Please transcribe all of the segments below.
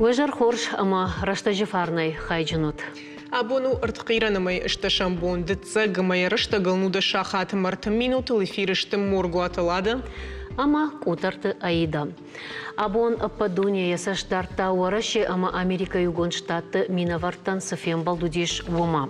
Уэжар хорш ама раштажифарнай хайджинут. Абону артқиранамай шташамбон дцагамай раштагалнуда шахат мартаминутыл эфирыштым моргу аталады. Ама кутарты аида. Абон падуния ясаштарта уараши ама Америка югон штаты минавартан софем балдудиш вома.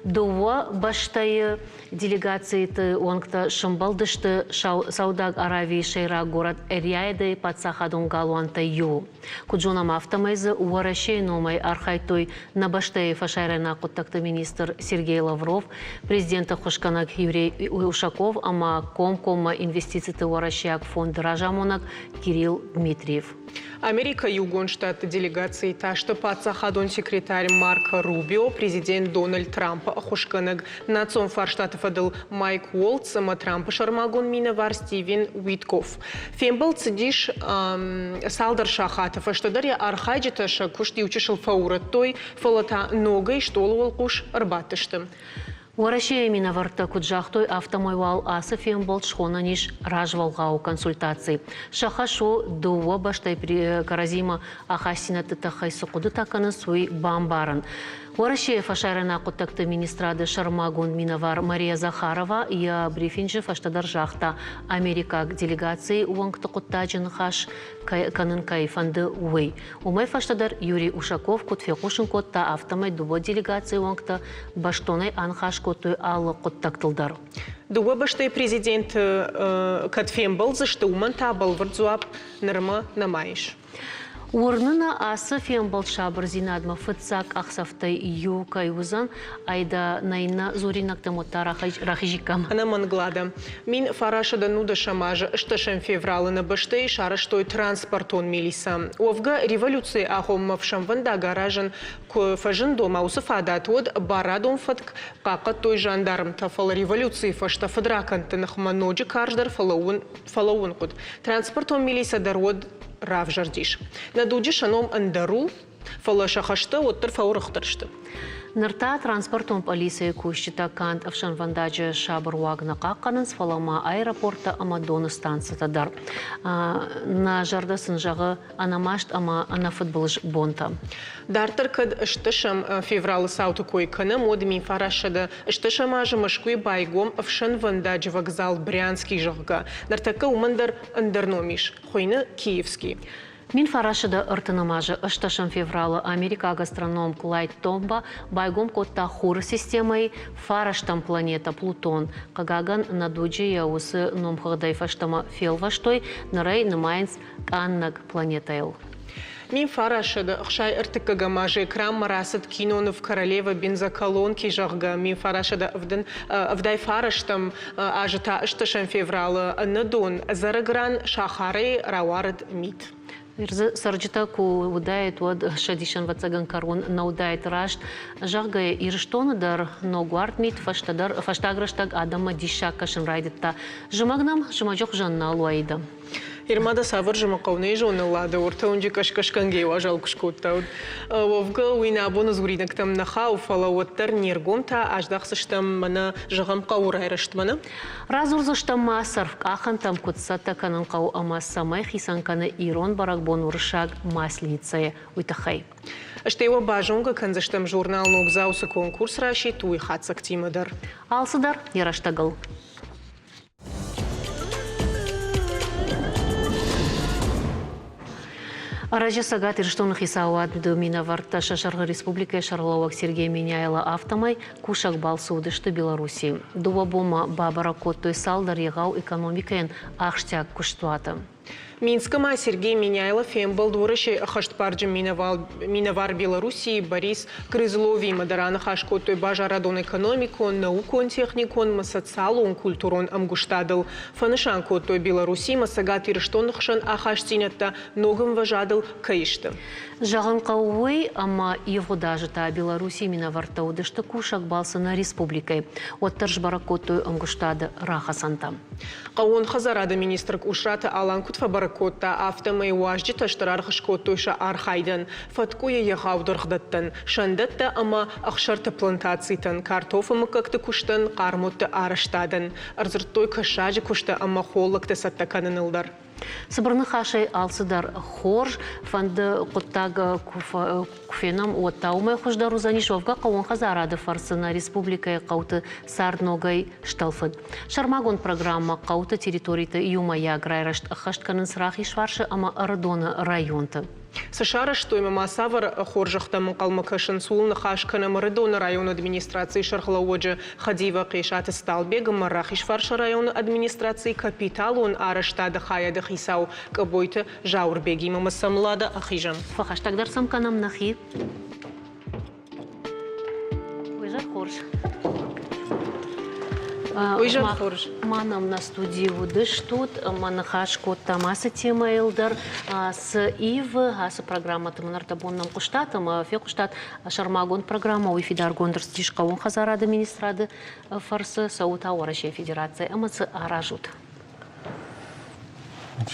Дова баштайы делегации онкта шамбалдышты Саудаг Аравии шейра город Эряйды подсахадун галуанта ю. Куджунам автомайзы уараши номай архайтой на баштайы фашайрена куттакты министр Сергей Лавров, президента Хошканак Юрий Ушаков, ама комкома инвестиций уарашиак фонд Ражамонак Кирилл Дмитриев. Америка югон штаты делегации ташты подсахадун секретарь Марко Рубио, президент Дональд Трамп Хошканак национ фарштатов адыл Майк Уолтс, ама Трамп шармагун минавар Стивен Уитков. Фембл цидиш салдар шахатов, аштадар я архайджиташа кушти учишил фаурат фалата ногой штоловал куш арбатыштым. Уараши минаварта куджахтой автомойвал асы фембл шхонаниш ражвалгау консультации. Шахашу дуа баштай каразима ахасина тытахай сукуды таканы суй бамбарын. Уараши фашарена куттакты министрады Шармагун Минавар Мария Захарова и брифинджи фаштадар жахта Америка делегации уангты куттаджин хаш канын кайфанды уэй. Умай фаштадар Юрий Ушаков кутфекушин котта автомай дуа делегации уангты баштонай анхаш котой аллы куттактылдар. Дуа баштай президент Катфембл зашты умантабал вардзуап нырма намайш. Урнына асы фембал шабыр зинадма фыцак ахсафтай ю кайузан айда найна зоринакта мота рахижикам. Она манглада. Мин фарашада нуда шамажа шташем феврала на баштай шараштой транспортон милиса. Овга революции ахом в шамванда гаражан к фажин дома усафада отвод барадом фатк кака той жандарм тафал революции фашта фадраканты нахманоджи каждар фалаун куд. Транспортон милиса дарод Рав жардиш. Надуджи шаном андару, фалаша хашта, оттер фаурахтаршта. Нырта транспортом полиции кущита кант авшан вандаджи шабруагна каканын фалама аэропорта Амадона станция тадар. На жарда сынжағы анамашт ама ана футболж бонта. Дартер кад штышам феврал сауты койканы модми фарашада штышам ажы машкуй байгом авшан вандаджи вокзал Брянский жага. Дартака умандар андарномиш, хойны киевский. Мин фарашада ыртынамажы ышташын февралы Америка гастроном Клайд Томба байгом котта хур системой фараштам планета Плутон. Кагаган надуджи яусы номхагадай фаштама фелваштой нарай намайнс каннак планетайл. Мин фарашада хшай ыртыкагамажы экран марасад кинонов королева бензоколонки жагга. Мин фарашада вдай фараштам ажыта ышташын февралы надон зарагран шахары рауард мит. Сарджита ку удает от шадишан вацаган карон на удает рашт жагая ирштонадар но гвардмит фаштаграштаг адама дишака шанрайдетта жумагнам жумажок жанна луаида. Ирмада саваржа мақауны жоны лады, орта онжи кашкашканге важал кушкотта. Овга уйна абоныз гуринактам наха уфала оттар нергомта аждақсыштам мана жағам қауыр айраштмана. Разурзыштам масарф ахантам кутсата канан қау амасамай хисанканы ирон барак бон уршаг масленицая уйтахай. Штева бажонга канзаштам журнал ногзаусы конкурс раши туй хатсак тимадар. Алсыдар яраштагал. Аража сагат ирштонных исауат Минаварта Шашарга Республика Шарловак Сергей Меняйла автомай кушак балсуды что Беларуси. Дуа бома бабара коттой салдар егау экономикаен ахштяк куштуата. Минскама Сергей Меняйло фембл дворыши хаштпарджи Минавар Белоруссии Борис Крызлови мадарана хашкотой бажарадон экономикон, наукон, техникон, социалон, культурон амгуштадал. Фанышан котой Белоруссии масагат ирштонхшан ахаштинята ногам важадал каишта. Жаган кауэй ама его даже та Белоруссии Минаварта удышта кушак балса на республикой. От таржбаракотой амгуштада рахасанта. Каон хазарада министр Ушрата Алан Кутфа Баракота автомай уажджи таштарар хашкотойша архайдан фаткуя ягавдырхдаттан шандатта ама ахшарта плантацийтан картофамы какты куштан кармотта араштадан арзыртой кашажи кушта ама холлакта саттаканын ылдар. Сыбырны хашай алсыдар хорж, фанды құттаг куфенам оттаумай хождар узанишовга қауын хазарады фарсына республикая қауты сарногай шталфыд. Шармагон программа қауты территорийты юмая грайрашт хаштканын сырахи шваршы ама Ардона районты. США что им массавар хоржахтам калмакашин сулны хашкана Марадона район администрации Шархлауджа Хадива Кишат Сталбег Марахишварш район администрации капитал он арештада хаяда хисау кабойта Жаурбеги мамасамлада ахижам. Фахаштагдар самканам нахи. Уйжар хорж. Уйжар хорж. Манам на студии выдыш тут, манахашко тамаса тема элдар с ив, аса программа таманартабоннам куштатам, фе куштат шармагон программа уйфидар гондерс тишкаун хазар администрады фарсы саута орашия федерация, амацы аражут.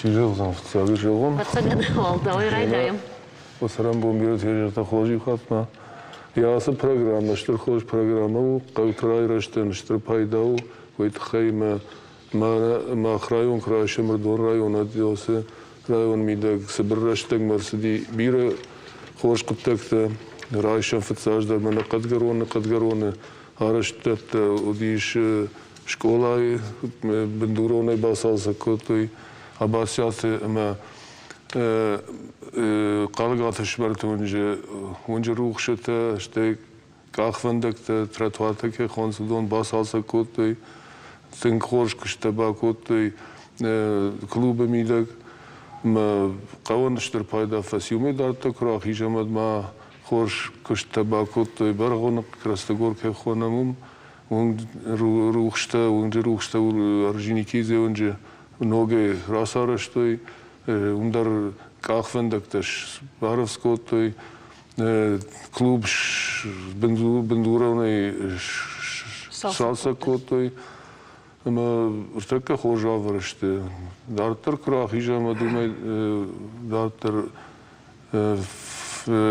Чижелзам в целый живом. Подсагадывал, да, ойрайдаем. Посарам бомбирует я хожу хатма. Я аса программа, что хожу программа, каутрай раштен, что пайдау, войт хайма, ма храйон краше мардон район отделся, район мидаг собираштег марсади бира хожу куптекта, райшан фацаждар, мана кадгароны, араштет удиш школай, бендуроны басалса котой. Абасяты ма қалгаты шбарты онжа рухшыты, шты кахвандыкты, тротуатыке хонсудон басалса коттой, цинк хорш кыштаба коттой, клубы мидак, ма қаваныштыр пайда фасиуме дарты крах, ижамад ма хорш кыштаба коттой, барғонық крастагорке хонамум, рухшта, аржиникизе онжа, Ноги расараштой, ундар кахвендакташ баровскотой, клуб бендуровной салсакотой, ртека хожавраште. Дартер крах ижама думай, дартер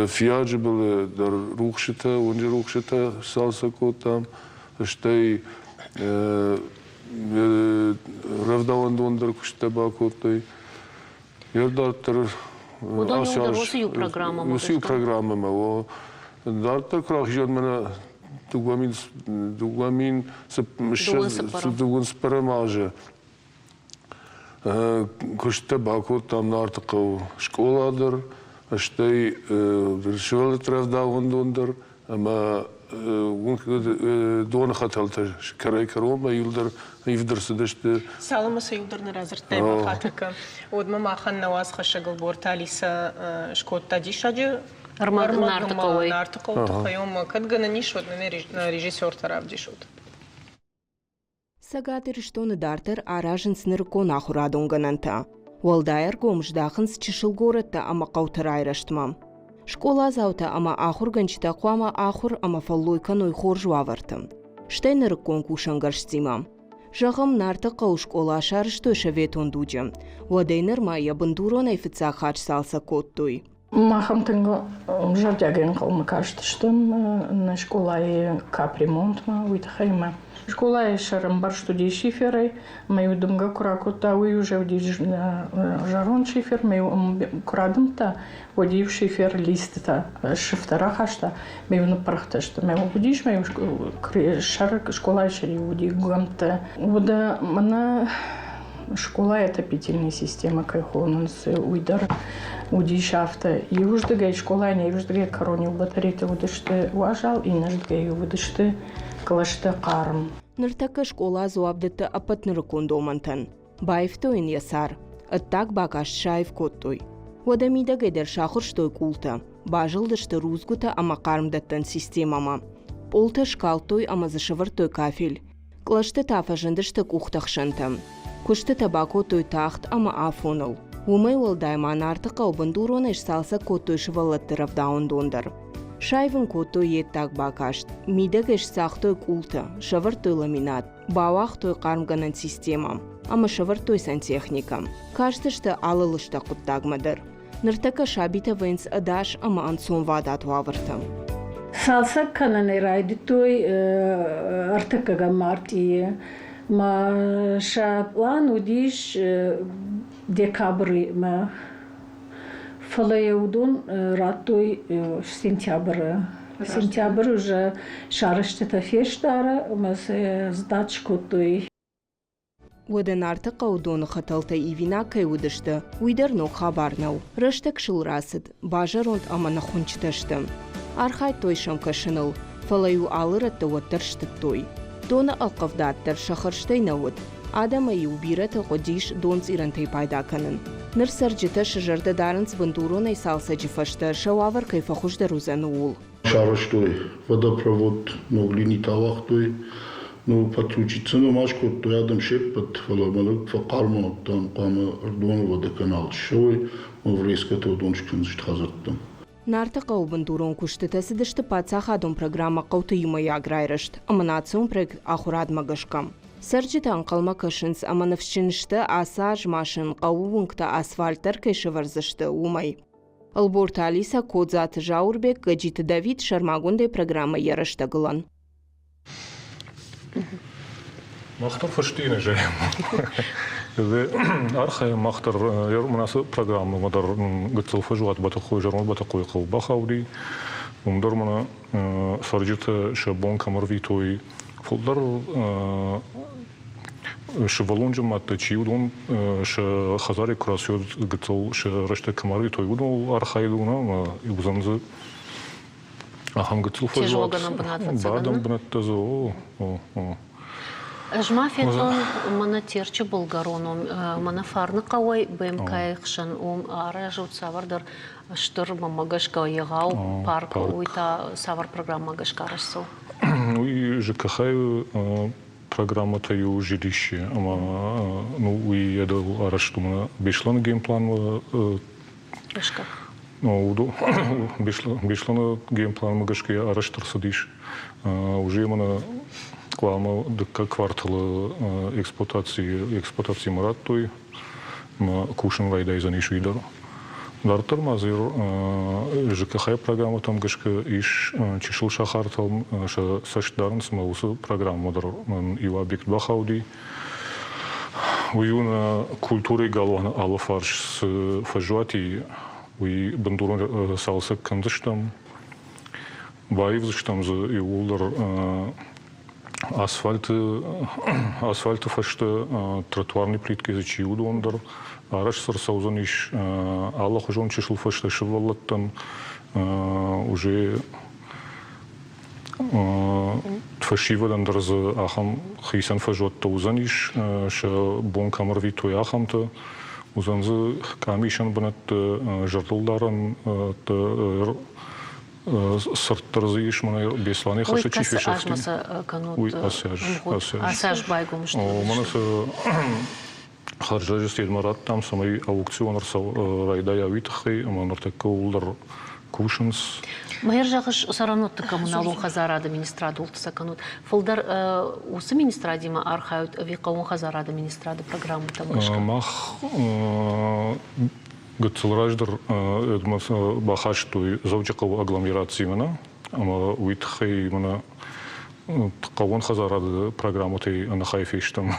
фиаджи был дар рухшита, унжи рухшита салсакотам, штей Равдаван дондер куштаба котой. Ярдартер Усию программа. Усию программа маво. Дартер крах жон мена дугамин дугун спарамажа. Куштаба котам нартаков школадер. Аштей решвелет равдаван дондер. Ама дон хаталта карайкарома юлдар ивдерсдеште Саламаса юлдарны разыртайма хатыка. Одма махан наваз хашагал борталиса шкотта дишаджи Нартаковой. Хайом кадгана нишот на режиссер таравдишот. Сагатыр штоны дартер аражын сныркон ахурадонгананта. Уалдайр гомждахынс чишыл горатта ама қаутыр айраштмам. Школа заута ама ахур ганчита қуама ахур ама фаллойка ной хоржу авартым. Штайныр конкушан гарштимам. Жағым нарты қау школа шарыштой шаветон дуджам. Уадайныр майя бандурон айфица хач салса коттуй. Махам тынго жавдяген қалмы каштыштым на школа и капремонт ма уйтахайма. Школа и шарам бар студии шиферой, мою думга куракота уй уже вдиж жарон шифер, мою курадым-то водив шифер лист-то шифтара хашта, мою напрахта-что, мою вдиж мою шар школа и шари вдив гуам-то. Вода мана школа это петельная система, кайхонанс уйдар удишафта. И уж дагай школа не уж дагай коронил батарейты выдашты уважал и наш дагай выдашты калашты карм. Ныртака школа зуабдыты апатныры кондомантан. Байфтойн ясар. Оттак багаш шайф коттой. Водамида гайдар шахыр штой култа. Бажылдышты рузгута ама кармдаттан системама. Полта шкалтой ама зашывыртой кафель. Клашты тафажындышты кухтахшантам. Кушты табако той тахт ама афоныл. Умай уалдайман артыка обандурона салса коттой шывалаттырав даундондар. Шайвын коттой еттак бакашт. Мидагаш сахтой култа, шавыртой ламинат. Бауахтой кармганан системам. Ама шавыртой сантехникам. Каштышты алылышта куттагмадар. Ныртака шабита венс адаш ама ансон вадат вавыртам. Салса кананы райды той артыкага марти ما شابلان وديش ديكابري ما فلا يودون راتوي سنتيابر уже шарыштыта фештара мас сдачкотуй ودن ارتقا ودون خطلتا ايوينا كي ودشتا ويدر نو خبرنو رشتك شل راسد باجروند اما نخونچتشتم ارخاي تويشم كشنل فلايو алырат توترشتتوي دون القفدаттар шахарштайнавуд Adama iubirea qodish donț irantei paydakanın. Nır sarjita şıjarda darınç bındurunay salsacı faşta şawavar kayfaxuş da ruzanul. Шараштой, водопровод, могли не тавахтой, но подключиться на машку, то рядом шепот, фаламалык, факарма, там кама ордон водоканал шой, маврейската удоншкин зштхазаттам. Нарта qawbındurun kuştetesi dıştı patsax adon programa qawtıyma yagrayrışt, amanatsun preg axurad magashkam. Sarjitan qalma kaşins amanavşinishta asaj maşın qawunkta asfaltar keşevarzıştı umay. Alborta Alisa Kodzat Jaurbek Gajit David Sharmagunde программа yarıştagılan. Махтар фаштина же. Архай махтар ярманасы программа мадар гыцыл фажуат батахой жармал батахой қыл бахауди. Умдар мана саржита шабон камарвитой фулдар шевалунжа мата чиудон ш хазари красиот гыцыл ш рашта камарвитой удон архайдуна юзанзы ахам гыцыл фажуат. Бадам бнаттазо. Жмафетон мана терчи болгарону мана фарны қауай БМК хшан аражут савардар штыр мамагашка ягау парк уйта савар программа магашкарасу. Уи ЖКХ программа таю жилище, ама ну уи ядал араштума бешлан геймплан Гашка. Ну бешлан геймплан магашки араштар садиш. Уже мана Клама дека квартала експлуатации мараттой кушен вайда из анишвидер. Дартер мазир ЖКХ программа там гашка иш чишил шахартал ша сашдарн смаусы программа дар ива объект бахауди. Уюна культуры галона алфарш с фажуати уи бандурон салса кандыштам байвзыштам за иулдар Асфальты фашты тротуарный плитки за чиуду ондар. Араш сарсаузан иш Аллах уже он чешил фашты шевалаттан уже фашивадан дар за ахам хисан фажуат таузан иш ша бон камарви той ахамта узан за камишан банат жартулдаран сарттарзы иш мана бесланы хаша чифешевский. Ой, асаж байгумшты. Манасы харжажы седмарат там самай аукционар райда явитхай, манартакка улдар кушинс. Майыр жағыш саранотты коммуналу хазар администрады ултыса канут. Фылдар усы министрадима архают виқауын хазар администрады программы там гашка? Мах Гыцылраждар бахаштой завчакау агломерации мана, ама уитхай мана қауын хазарады программатой анахайфештам.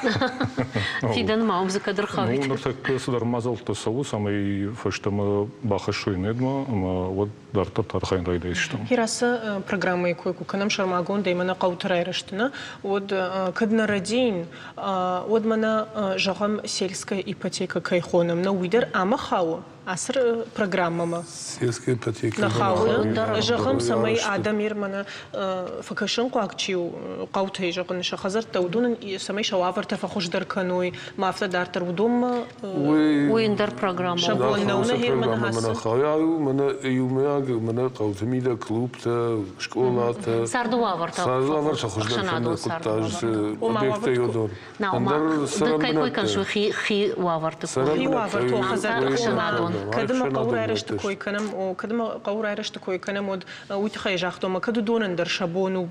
Фидан маум за кадр хавит. Ну, нартак садар мазалты саву самай фештама бахашой недма, ама вот дартар тархайн райдайштам. Хираса программа икой куканам шармагон даймана қаутрайраштына. Вот кадна радин, вот мана жағам сельская ипотека кайхоном на уйдер ама хау. Асыр программама. Сельская ипотека. Нахауы. Жағам самай адамир мана факашын қуақчиу қаутай жағын шахазар таудунын самай шауавар тафахушдар кануй мафта дартар удом Уиндар программа. Шаблоннауна хер мана хасы. Мана хаяу, мана юмеаг, мана қаутамида клубта, школата. Сардуавар та. Сардуавар шахушдар канда куттаж объекта йодор. Наума. Дакай каншу хи уавар та. Хи уавар то хазар шанадон. Кадма قورارشت کوی کنم و کدام قورارشت کوی کنم و ویتخای جاختم کدو دونن در شبون و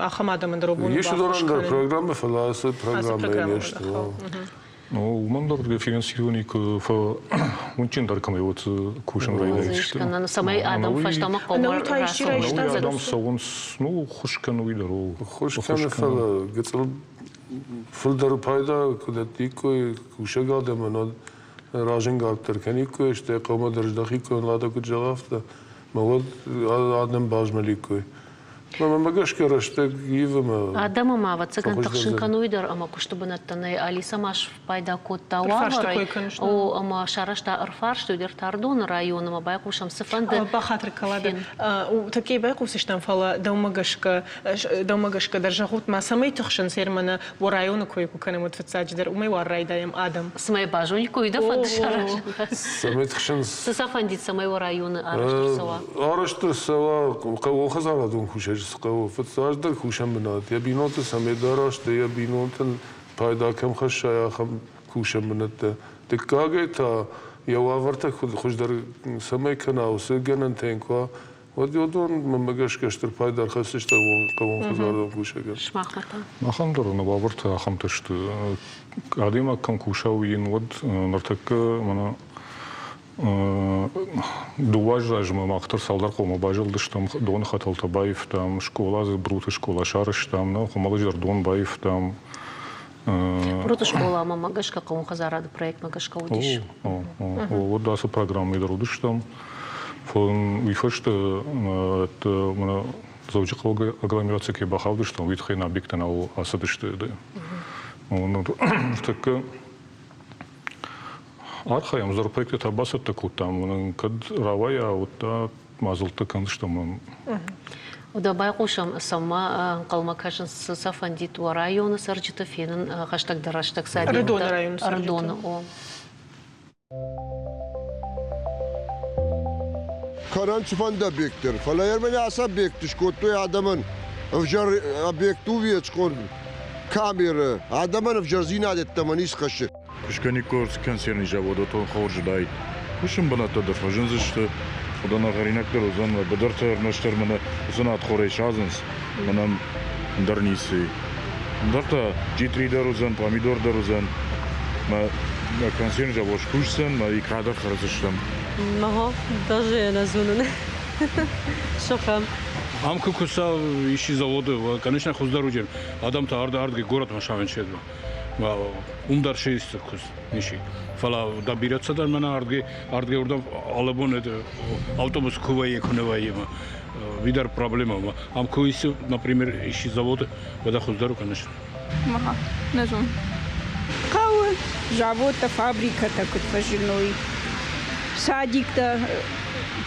آخمادم در بون. یه شدارن در پروگرام فلاس پروگرام میشت. Ну, мандар финансирование мунчин дар камай вот кушен райдайшты. Канан самай адам фаштама қомар расыл. Адам сауынс, ну, хушкан уйдару. Хушкан фала, гыцыл Filter payda kudetikoy kuşaga man rajin garter kanikoy işte qoma derjdakikoy lada kujagafta mawad adam bajmalikoy ما جاش كرشتك يفهم Адама мава цыган тахшинка нуйдер, ама кушты бынаттаны Алиса маш пайда котта ваварай. О, ама шарашта арфар штудер Тардон район, ама байкушам сыфанды. بخاطر كلابي وتكي بايقوس اشتن فلا دومغشك درجهوت ما سمي تخشن سير من ورايون كويكو كان متفتساجدر وما يوراي دايم ادم Смай бажуни койда фанд шараш. سمي تخشن Сысафандит самай район араштыр сава. араштыр сава قو خزارة دون خوشش قو فتساجدر خوشم بنات يا بينوت سمي داراشت يا بينوت پایدا کم خش یا خم خوشم بنات تکاگه تا یا وارت خود خوش در سمي كنا وسجنن تنكوا وديودون من بقاش كشتر پایدار خسش تا قوم خزارة خوشش Шмахмата. Ахамдар навабарт ахамташт адима кам кушауин вот нартак мана дуважаж махтар салдар кома бажылдыш там дон хаталтабаев там школа брута школа шарыш там но хомалыжар дон баев там Брута школа мама гашка кому хазарады проект магашка удиш. Вот да со программы дорудыш там фон вифашт это мана зоучықлығы агломерация ке бақалды, что витхай на объекты на асадышты. Ну, так архаям зор проекты табасы таку там, кад равая, вот та мазылты канды, что мы. Удабай кушам сама калмакашин сафандит у района сарджита фенен хаштаг дараштаг сади. Ардона район Ардона о. Karançı fanda bektir. Fala yermeni asab bektiş kotu adamın افجر объектовия чкон камера адаман افجر зинадет таманис кашы. Кушкани корс консервный завод он хорждай. Кушим бана тодор фажынзышты. Одан агаринактар озан ва бадарта наштар мана озан атхорай шазынс. Манам дарнисы. Дарта G3 дарузан, помидор дарузан. Ма консервный завод кушсан, ма икрадar харзыштам. Ага, даже я назунен. Шохам. Ам кукуса ищи заводы, конечно, хуздорудер. Адам-то арда город машавен шедва. Умдар шесть кус, ниши. Фала да берется да мана арда урдам алабон это автобус кувай кунавай. Видар проблема. Ам куиси, например, ищи заводы, вода хуздору, конечно. Ага, назун. Кау завод-то фабрика-то кутфажиной. Садик-то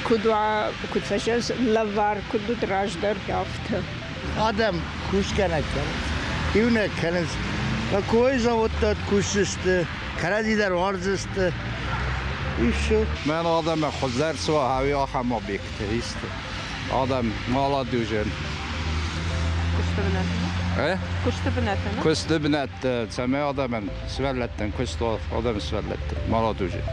куда кутфажаз лавар, куда драждар яфта. Адам кушканакан. Ивна канас. Какой завод-то кушисты, карадидар варзысты. И все. Мен адам хозар суа хави ахам объектист. Адам мала дужен. Кушты бинатана? Кушты бинат. Саме адам сверлеттен, кушты адам сверлеттен. Мала дужен.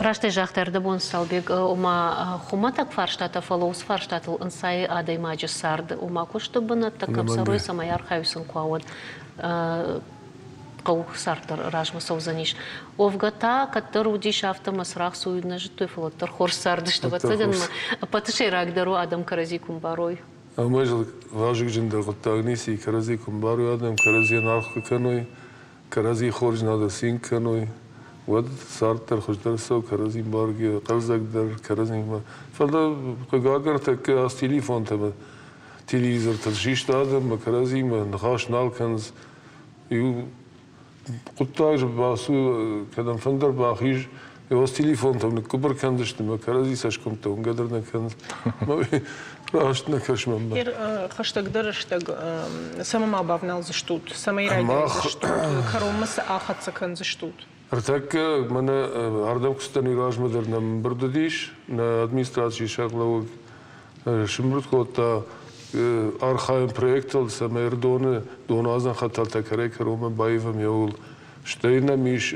Рашты жақтарды бон салбек ума хуматак фарштата фалоус фарштатыл инсай адай маджи сарды ума кушты бына такам сарой самай архайусын куауад қау сартыр ражма саузаниш. Овгата каттыр удиш автомасрах суюдна житой фалоттыр хор сарды что бацаден патышей рагдару адам карази кумбарой. Амажл важик жиндар готагниси карази кумбарой адам карази нарх каной карази хорж надо син каной. Вот сартер хождар со каразин барги qalzagдар каразин ма фалда гагар так ас телефон там телевизор тажишт адам каразин ма нахаш налканс ю قطاج باسو كدم فندر باخيج يوس تليفون там كبر كندشت ما карази сашком то гадар на канс ما راشت نكشمن با خشتك درشتك سما بافنال زشتوت سما يراي زشتوت كرومس اخت سكن زشتوت артак мана ардам кустани ражмадар нам бирдадиш на администрации шаглау шимрут кота архаим проектал самердоне доназан хатал такарек рома байвам яул штейна миш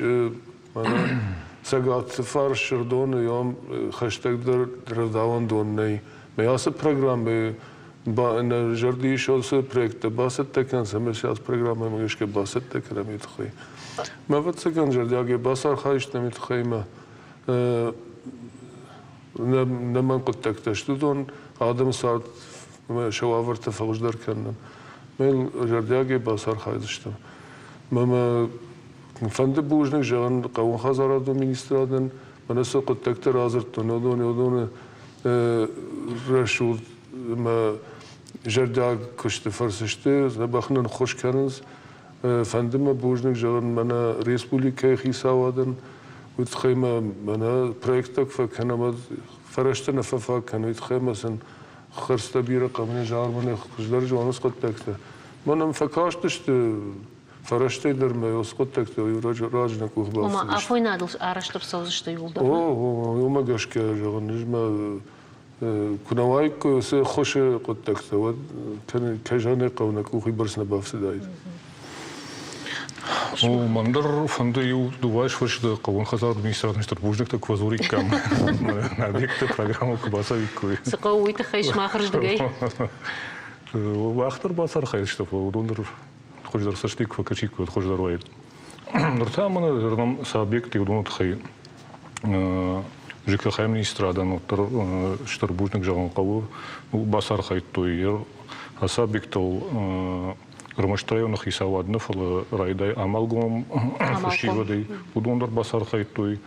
мана сагат фарш шердоне йом хаштаг дар раздаван донней меяса программы ба на жардиш олса проекта басат такан самерсиас программа мгешке басат такрами тхой ما وقت سکن جردیاگه باسار خواهش نمیت خیمه نمان قد تکتشتو دون آدم ساعت شو آورت فوج در کنن мен жардяге басар хайдыштым. Мама фанды бужник жаган кавун хазараду министрадын манасы коттектер азырттын одоны рашуд ма жардяг кышты фарсышты набахнын хош келиңиз. Фандыма бужник жаган мана республика хисавадын утхайма мана проекттак факанамад фараштана фафакан утхаймасын خرستبيرة قبل جار من خجدار جوانس قد تكته منم فكاشتشت فرشتي در ما يسقط تكته ويراج نكوه باس وما أفوي نادلش أرشت بسوزش تيولد يوم جاش كجان نجمة كنا وايك سه خوش قد تكته كان كجان قونا كوه برسنا بافسدايد مندر فنده یو دوایش فرشت قوان خزار administrator مستر بوجنك تك وزوري كم ناديك программу كباسا يكوي سقوي تخيش ما خرج دقي واختر باسر خيش تفو دونر خوش در سشتيك فكشيك خوش در وايد درتا من درنم سابق تيودون تخي جيك خيم administrator نوتر شتر بوجنك جوان قوو باسر خيت توير سابق تو رمشتريون خيساوادنا فل رايداي عملهم فشيودي ودوندر بصر خيتوي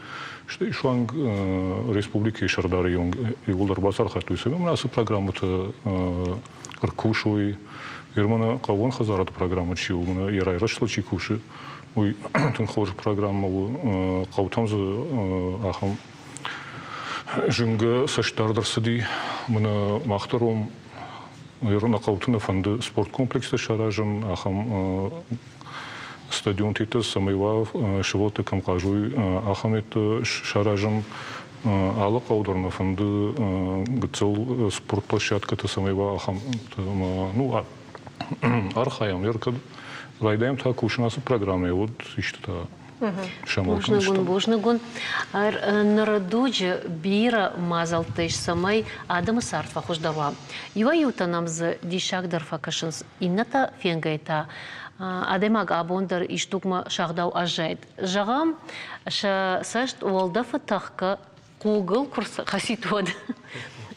شتي شوانг республики Шардарийон игулдар базар хатуй сем нас программу ркушуй ирмана кавон хазарат программа чиуна ирай рашло чикуши уй тун хож программу кавтамз ахам жунга саштардар сиди мына махтаром Ирона кавтуна фанды спорт комплекста шаражым ахам стадион титас самайва шивоты камкажуй ахам это шаражым ала кавдорна фанды гцел спорт площадката самайва ахам ну архаям еркад райдаем та кушнасы программы вот ишта Божнагун. Нарадуджи бира мазал теш самай Адам Сартва хождава. Ива юта нам з дишак дарфа кашынс инната фенгайта. Адемаг абондар иштукма шагдау ажайд. Жагам ша сашт уолдафа тахка Google курс хаситуад.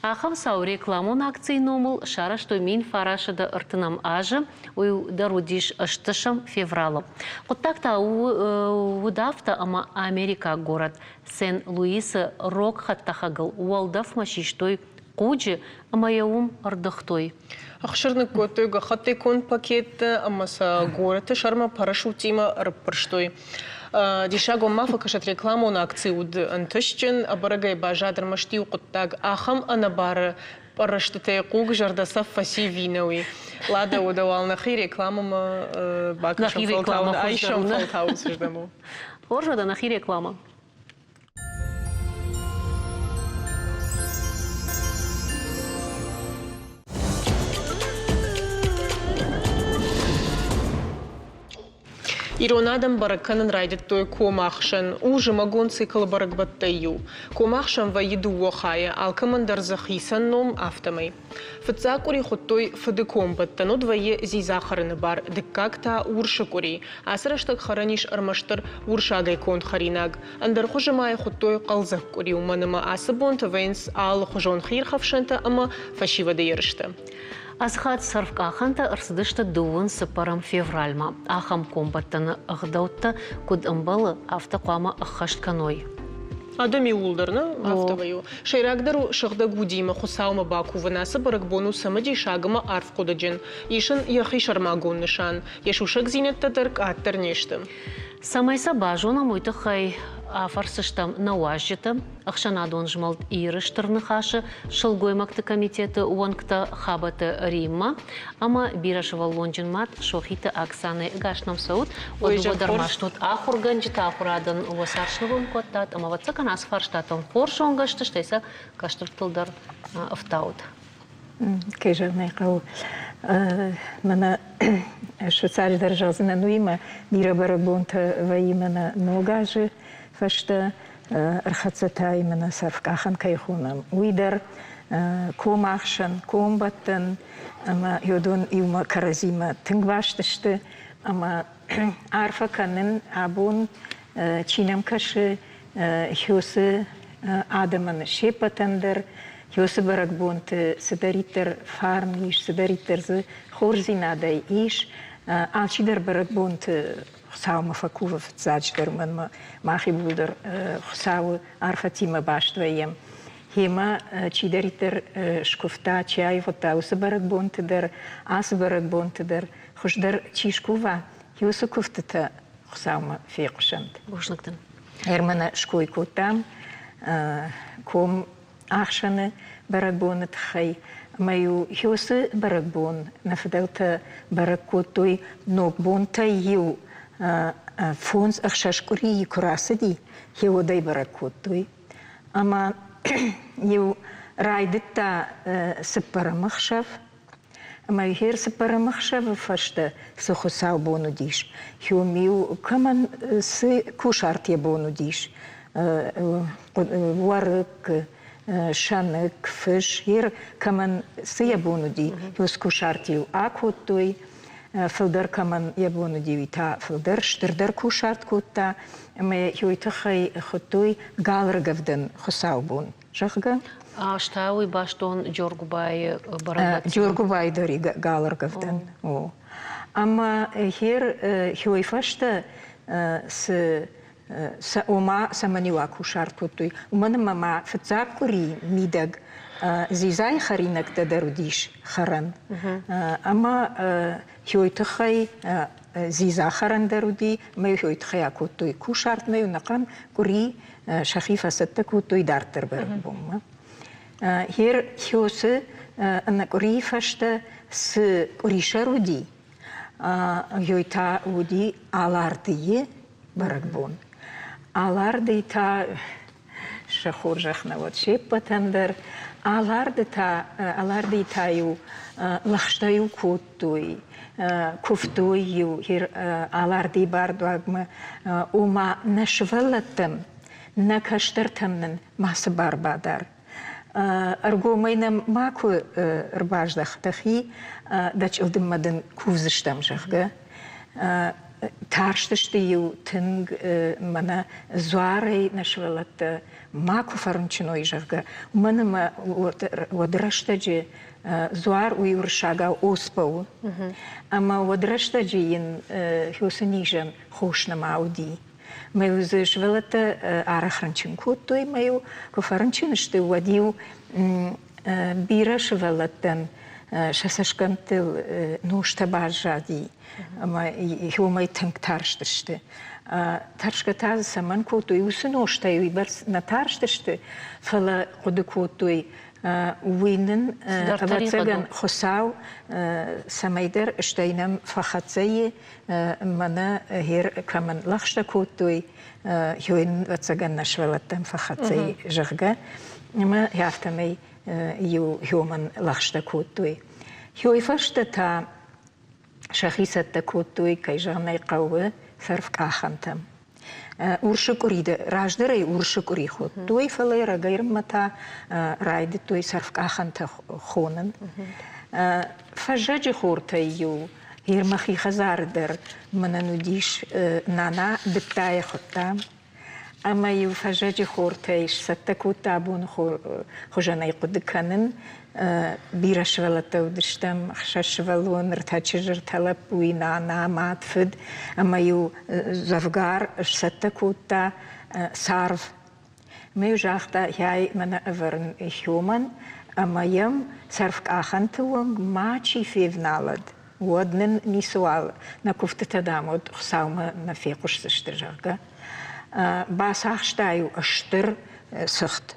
Ахам сау рекламон акции номул шара, что мин фараша да артынам ажа, уй дарудиш ашташам феврала. Вот так-то удафта ама Америка город Сен-Луис рок хаттахагал, уалдаф машиштой куджи ама яум ардахтой. Ахшырны көтөг хатты кон пакет амаса город шарма парашютима рпрштой. Дишаго мафа кашат рекламу на акции уд антышчен, абарагай бажадр машти уқуттаг ахам анабара параштытай куг жардасав фаси винауи. Лада удавал нахи рекламу бакашам фалтаун, айшам фалтаун сждаму. Оржа да нахи реклама. Иронадам бараканын райдет той комахшан, уже магон цикл баракбаттаю. Комахшан ваиду вохая, алкамандар захисан ном автомай. Фацакури хоттой фадыком баттану двое зизахарыны бар, дыккакта уршакури. Асраштак хараниш армаштар уршагай кон харинаг. Андар хожамай хоттой қалзакури уманыма асабон тавенс ал хожон хирхавшанта ама фашива дейрышта. Асхат сарфкаханта арсдышта дуын сыпарам февральма. Ахам комбаттаны ағдаутта куд ымбалы автоқама ыққаштканой. Адами улдарна автоваю. Шайрагдару шыгда гудима хусаума баку ванасы баракбону самади шагама арф кудаджин. Ишын яхи шармагон нышан. Яшушак зинетта дырк аттар нешты. Самайса бажона мойты хай афарсыштам науажжеті, ақшанадон жмалд ирыштырны хашы, шылгоймакты комитеті уанкта хабаты Римма, ама бирашывал лонжин мат шохиты Оксаны гашнам саут, одугадармаштут ахурганжиты ахурадын уасаршылығын коттат, ама ватсакан асфарштатын хоршон гашты, штайса каштыртылдар автаут. Кежарный қау. Мана Швейцария держазына нуима, бира барабонта ва имена ногажи, фашта архацата имена сарфкахан кайхунам. Уидар комахшан, комбаттан, ама йодон иума каразима тынгваштышты, ама арфаканын абун чинам кашы хёсы адаманы шепатандыр, Хиосы барак бонт садаритер фармиш, садаритер з хорзинадай иш, алчидер барак бонт خساو مفکوف زاج در من ما خیلی در خساو عرفتی ما باش دویم هما چی داری در شکفتا چیای فتا وس برگ بونت در آس برگ بونت در خوش در چیش کووا هیوس کوفت تا خساو ما فیقشند. بوشنکتن. هرمنا شکوی کوتام کوم آخشنه برگ بونت خی مایو هیوس برگ بون نفدلت برگ کوتوی نوک بونتا یو فونز أخشاشكوري كراسدي هو داي بركوتوي أما يو رايدتا سبرا مخشف أما يهير سبرا مخشف فاشتا سخساو بونو ديش هو ميو كمان كوشارتي بونو ديش ورق شانك فش هير كمان سيبونو دي هو سكوشارتيو أكوتوي فلدر كمان يبونو ديويتا فلدر شتردر كوشارت كوتا ما يويتخي خطوي غالر غفدن خساوبون جخغا شتاوي باشتون جورغو باي برابات جورغو باي داري غالر غفدن اما هير هويفاشتا سأوما سمانيوا كوشارت كوتوي ومن ما فتزاكوري ميدغ زيزاي خرينك تدروديش خرن اما هويتخي زيزا خرن درودي ما هويتخي اكوتوي كوشارت ما ينقن كوري شخيفه ستكوتوي دارتر بربوم هير هيوس ان كوري فشت س كوري شرودي هويتا ودي الاردي بربون الاردي تا شخور جخنا وتشيب بتندر الاردي تايو لخشتايو كوتوي كفتوي هير الاردي باردو اغما وما نشولتم نكشترتمن ما سبار بادر ارجو ماينم ماكو رباجدخ تخي داچ الدمدن كوزشتم جخغا تارشتشتيو تنگ منا زواري نشولت ماكو فرنچنو يجغا من ما ودرشتجي زوار ويورشاغا اوسبو اما ودرشتجي ين هوسنيجن خوشنا ماودي ما يوزش ولت ارخرنچن كوتوي ما يو كفرنچنشتي وديو بيرش ولتن شسشكنتل نوشتباجادي اما هو ما يتنك تارشتشتي تارشكتاز سمن كوتوي وسنوشتاي برس نتارشتشتي فلا قد كوتوي وينن أبتسجن خساو سميدر اشتينم فخاتزي منا هير كمان لخشتا كوتوي هوين أبتسجن نشولتم فخاتزي جرجا ما يفتمي يو من لخشتا كوتوي هو يفشتا تا شخيصة كوتوي كي جرني قوة صرف كاخنتم ورشكوري ده راجدري ورشكوري خود توي فليرا غير متى رايد توي صرف كاخنت خونن فجاجي خورتيو هير مخي خزار در من نوديش نانا بتاي خطام اما يو فجاجي خورتيش ستكو تابون خجاني قد كانن بيرش ولتا ودشتم خشش ولون رتاچجر طلب وينانا ماتفد اما يو زفغار ستكو تا صارف ما يجاختا هاي من افرن هيومن اما يم صرف اخنتوم ماچي فيفنالد ودنن نيسوال نكفت تدامد خساوما نفيقش تشترجاغا باساخشتايو اشتر سخت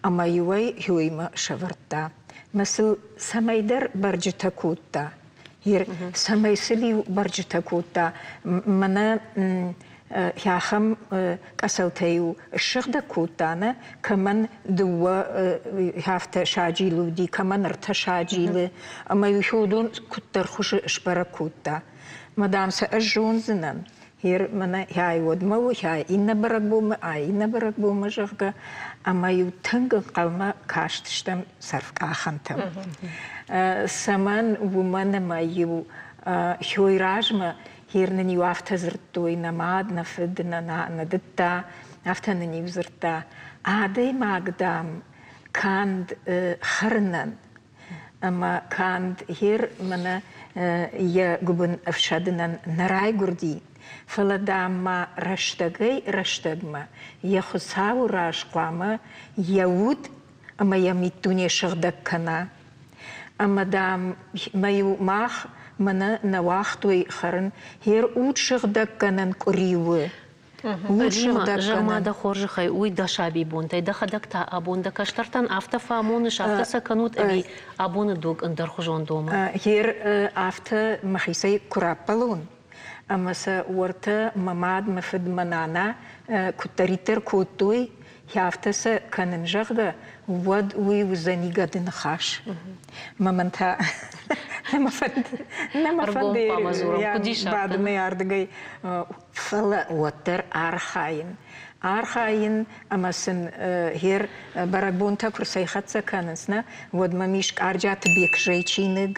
اما يوي هويما شفرتا مثل سميدر برجتا كوتا هير سميسلي برجتا كوتا منا ياخم كسلتيو الشغدة كوتانا كمان دوا هافتا شاجيلو دي كمان ارتا شاجيل اما يحودون كتر خوش اشبرا كوتا مدام سأجون زنن هير منا هاي ودمو هاي إنا برقبوما إنا برقبوما جغا أما يوتنغ قلما كاشتشتم صرف كاخنتم سمان ومن ما يو هوي راجما هير ننيو افتزرتوي نماد نفد ندتا افتننيو زرتا آدي ماقدام كاند خرنن أما كاند هير منا يا جبن أفشادنا نراي جردي فلا دام رشتغما يخساو راش قامة يود أما يميتوني شغدك كنا أما دام ما يوماخ منا نواختوي خرن هير أود شغدك كنا كوريوه جماعة خورج خي ويدا شابي بونتا إذا خدك تا أبون دك أشترتن أفتا فامونش أفتا سكنوت أبي أبون دوق اندر خجون دوما هير أفتا مخيسي كرابلون أما سورتا مماد مفد منانا كتريتر كوتوي هافتا سكنن جغدا ود وي وزني قد نخاش ممنتا نما فند بعد ما ياردغي فلا وتر أرخاين أما سن هير برابونتا كرسيخات سكانسنا ود ما ميشك أرجعت بيك جيتشينغ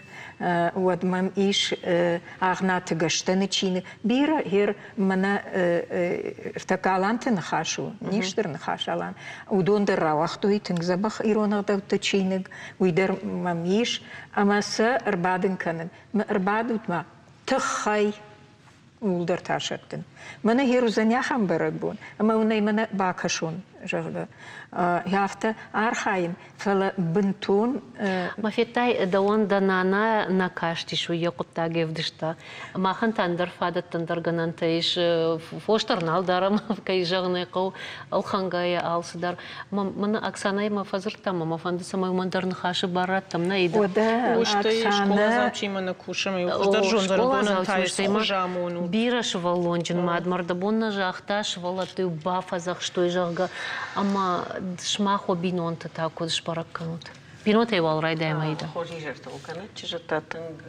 ود ما إيش أغنات غشتنتشينغ بيرا هير منا ارتكالان تنخاشو نيشتر نخاشالان ودون در راوختوي تنزبخ إيرونغ دوتشينغ ويدر ما ميش أما سا أربادن كانن ما أربادوت ما تخاي ولدر تاشتن من هيرو زنياخم بربون أما وني من باكشون جغدا يافتا أرخاين فلا بنتون ما في تاي دوان دنانا نكاشتي شو يقطع جفدشتا ما خن تندر فادت تندر جنان تيش فوشتر نال دارم كي جغنيقو الخنجاية الصدر من أكساناي ما فزرت ما فندس ما يمندر نخاش برات تمنا إذا وشتي شكولا زابشي من كوشم يوخدر جون زردون تايس خجامونو بيرش واللونجن ماد مردبون جاختاش والله بافزخ شتوي جغا أما شماخو بينون تتاكو شبارك كانوت بينون تيوال راي دايما إيدا خورجي جرتو كانت تجتاتنج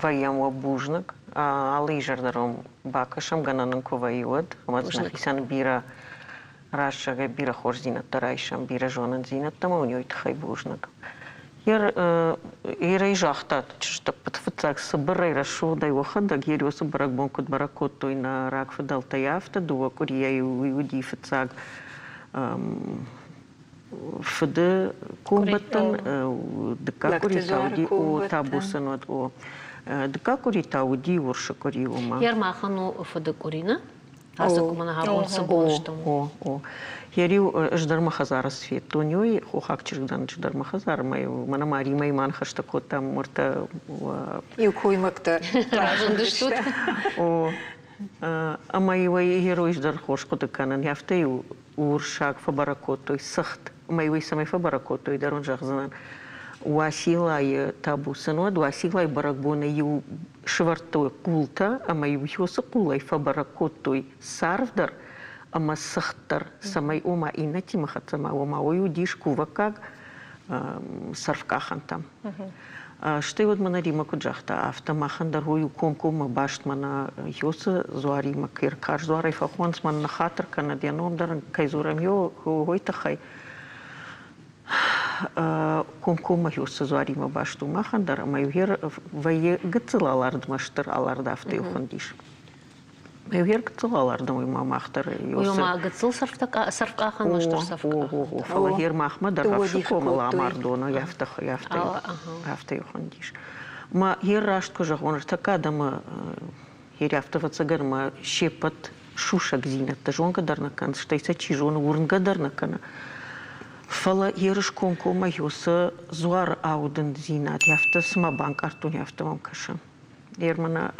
ويام وبوجنك علي جردرم باكشم غناننكو ويود ومازنا خيسان بيرا راشا بيرا خورزينة ترايشم بيرا جونن زينة تمونيو يتخي بوجنك يري جاختات تشتا بتفتاك صبري رشو داي وخدك يريو صبرك بونكو بركوتو إنا راك فدال تيافتا دوا كوريا يودي فتاك فده كومبتن دكاكوري تاودي او تابوسن ود او دكاكوري تاودي ورشكوري وما ير ما خنو فده كورينا هاسكو منا هابون سبونشتم او يريو اجدر مخزار سفيتونيوي خو خاكچرگدان اجدر مخزار مايو منا ماري مايمان خشتكوتا مرتا و يوكوي مكتا راجندشتوت او اما يوي اجدر خوش قدكانن يافتيو ورشاك فبركوتوي سخت ما يوي سمي فبركوتوي دارون جغزنان واسيلاي تابو سنود واسيلاي بركبونا يو شورتوي قولتا اما يوسا قولاي فبركوتوي سارفدر اما سختر سمي اوما إنتي مخطما وما ويوديش كوفاكاك سرفكاخن там. Ще от мана рима куджахта афта махандар хою ком башт мана йоса зуари макир кар зуари фахонс ман на хатар канадианом дар кайзурам йо хойта хай ком йоса зуари ма башту махандар ма югер вае гцлалард маштыр аларда афта йохандиш ма югер гцлалард мой мамахтар йоса ма гцл сарфкахан маштыр сарфка фала гер махма дар афшуком ла мардона яфта йохандиш ма гер раштко жагонр така дама гер яфта вацагар ма шепат шушак зинат жонка дарна кан штайса чижона урнга дарна кана фала герш конкома йоса зуар ауден зинат яфта сма банк артун яфта мамкаша германа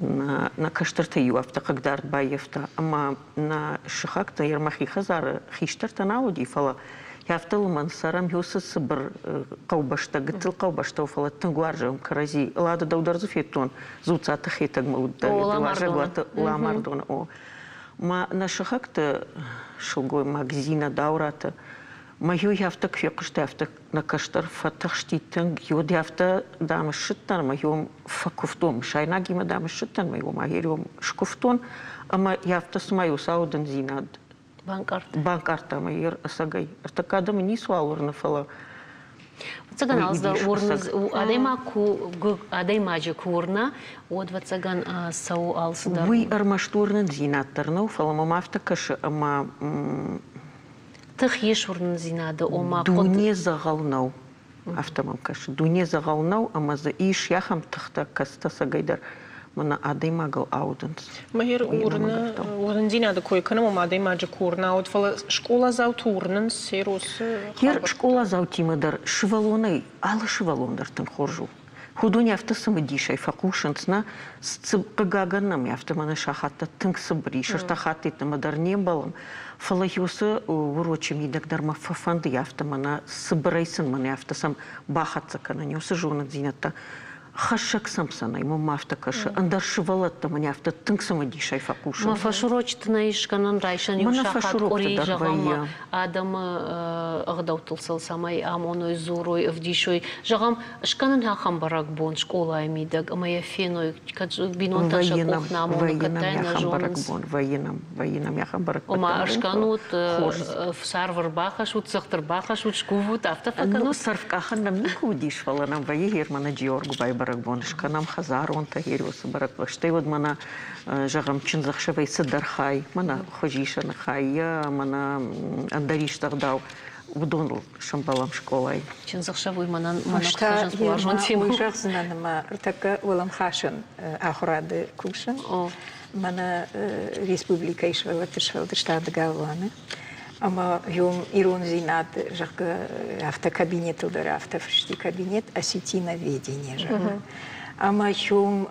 на каштарта юафта когда байефта ама на шихакта ермахи хазар хиштарта науди фала яфта лман сарам юса сыбыр каубашта гытыл каубашта фала тангуаржам карази лада даудар зуфетон зуцата хетаг маудда ламардона о ма на шихакта шулгой магазина даурата маю яфта кфекшта яфта на каштар фатахштитен юд яфта дамшиттан маю факуфтом шайнаги ма дамшиттан маю магером шкуфтон ама яфта смаю сауден зинад банкарта майер сагай така да ми суалурна фала Цаган алзда урныз адема же курна од вацаган сау алсдар вы армаштурна зинаттарну фала мамафта каш ама تخيش ورن زينادة وما دوني زغلناو أفتمام كاش دوني زغلناو أما زإيش يخم تختا كستسا قيدر منا عادي ماغل أودنس ما هي ورن زينادة كوي كنا وما عادي ماجا كورنا ود فلا شكولا زاوت ورنن سيروس هير شكولا زاوتي مدر شوالوني على شوالون در تنخرجو خودوني أفتسم ديشاي فقوشنسنا قاقنم يفتمنا شاخاتا تنكسبري شرطاخاتي تمدرنيم بالم فلا يوسا وروچي ميدك درما ففند يفتمنا سبريسن من يفتسم باخاتسا كنا نيوسا جونا زينتا خشك سمسنا يمو مافتكش اندر شوالت من يفت تنكسم ديشاي فقوشن ما فشروچ تنايش كنن رايشن يوشاخات قوري جغم آدم أغداو تلسل ساماي آمونوي زوروي افديشوي جغم اشكنن هاخم براك بون شكولا يميدك اما يفينوي بينون تاشا كوخنا آمونو كتاينا جوننس وينم يخم براك وما اشكنوت في سارفر باخش وتسختر باخش وتشكوفوت افتفكنوت صرف كاخن نميكو ديش فلانم ويهير من جيورغو باي برقبونش كنام خزار وانت هيروس برق وشتي ود منا جغم تشنزخ شوي صدر خاي منا خجيش انا خاي منا اندريش تغداو بدون شمبالام شكولاي تشنزخ شوي منا خجن سوارجون تيمو ويجغزنا نما ارتكا ولم خاشن اخراد كوشن منا ريسبوبليكايش وتشفل دشتاد غاوانا اما يوم ايرون زينات جاك авто кабинет удар авто фшти кабинет осетина ведение жага اما يوم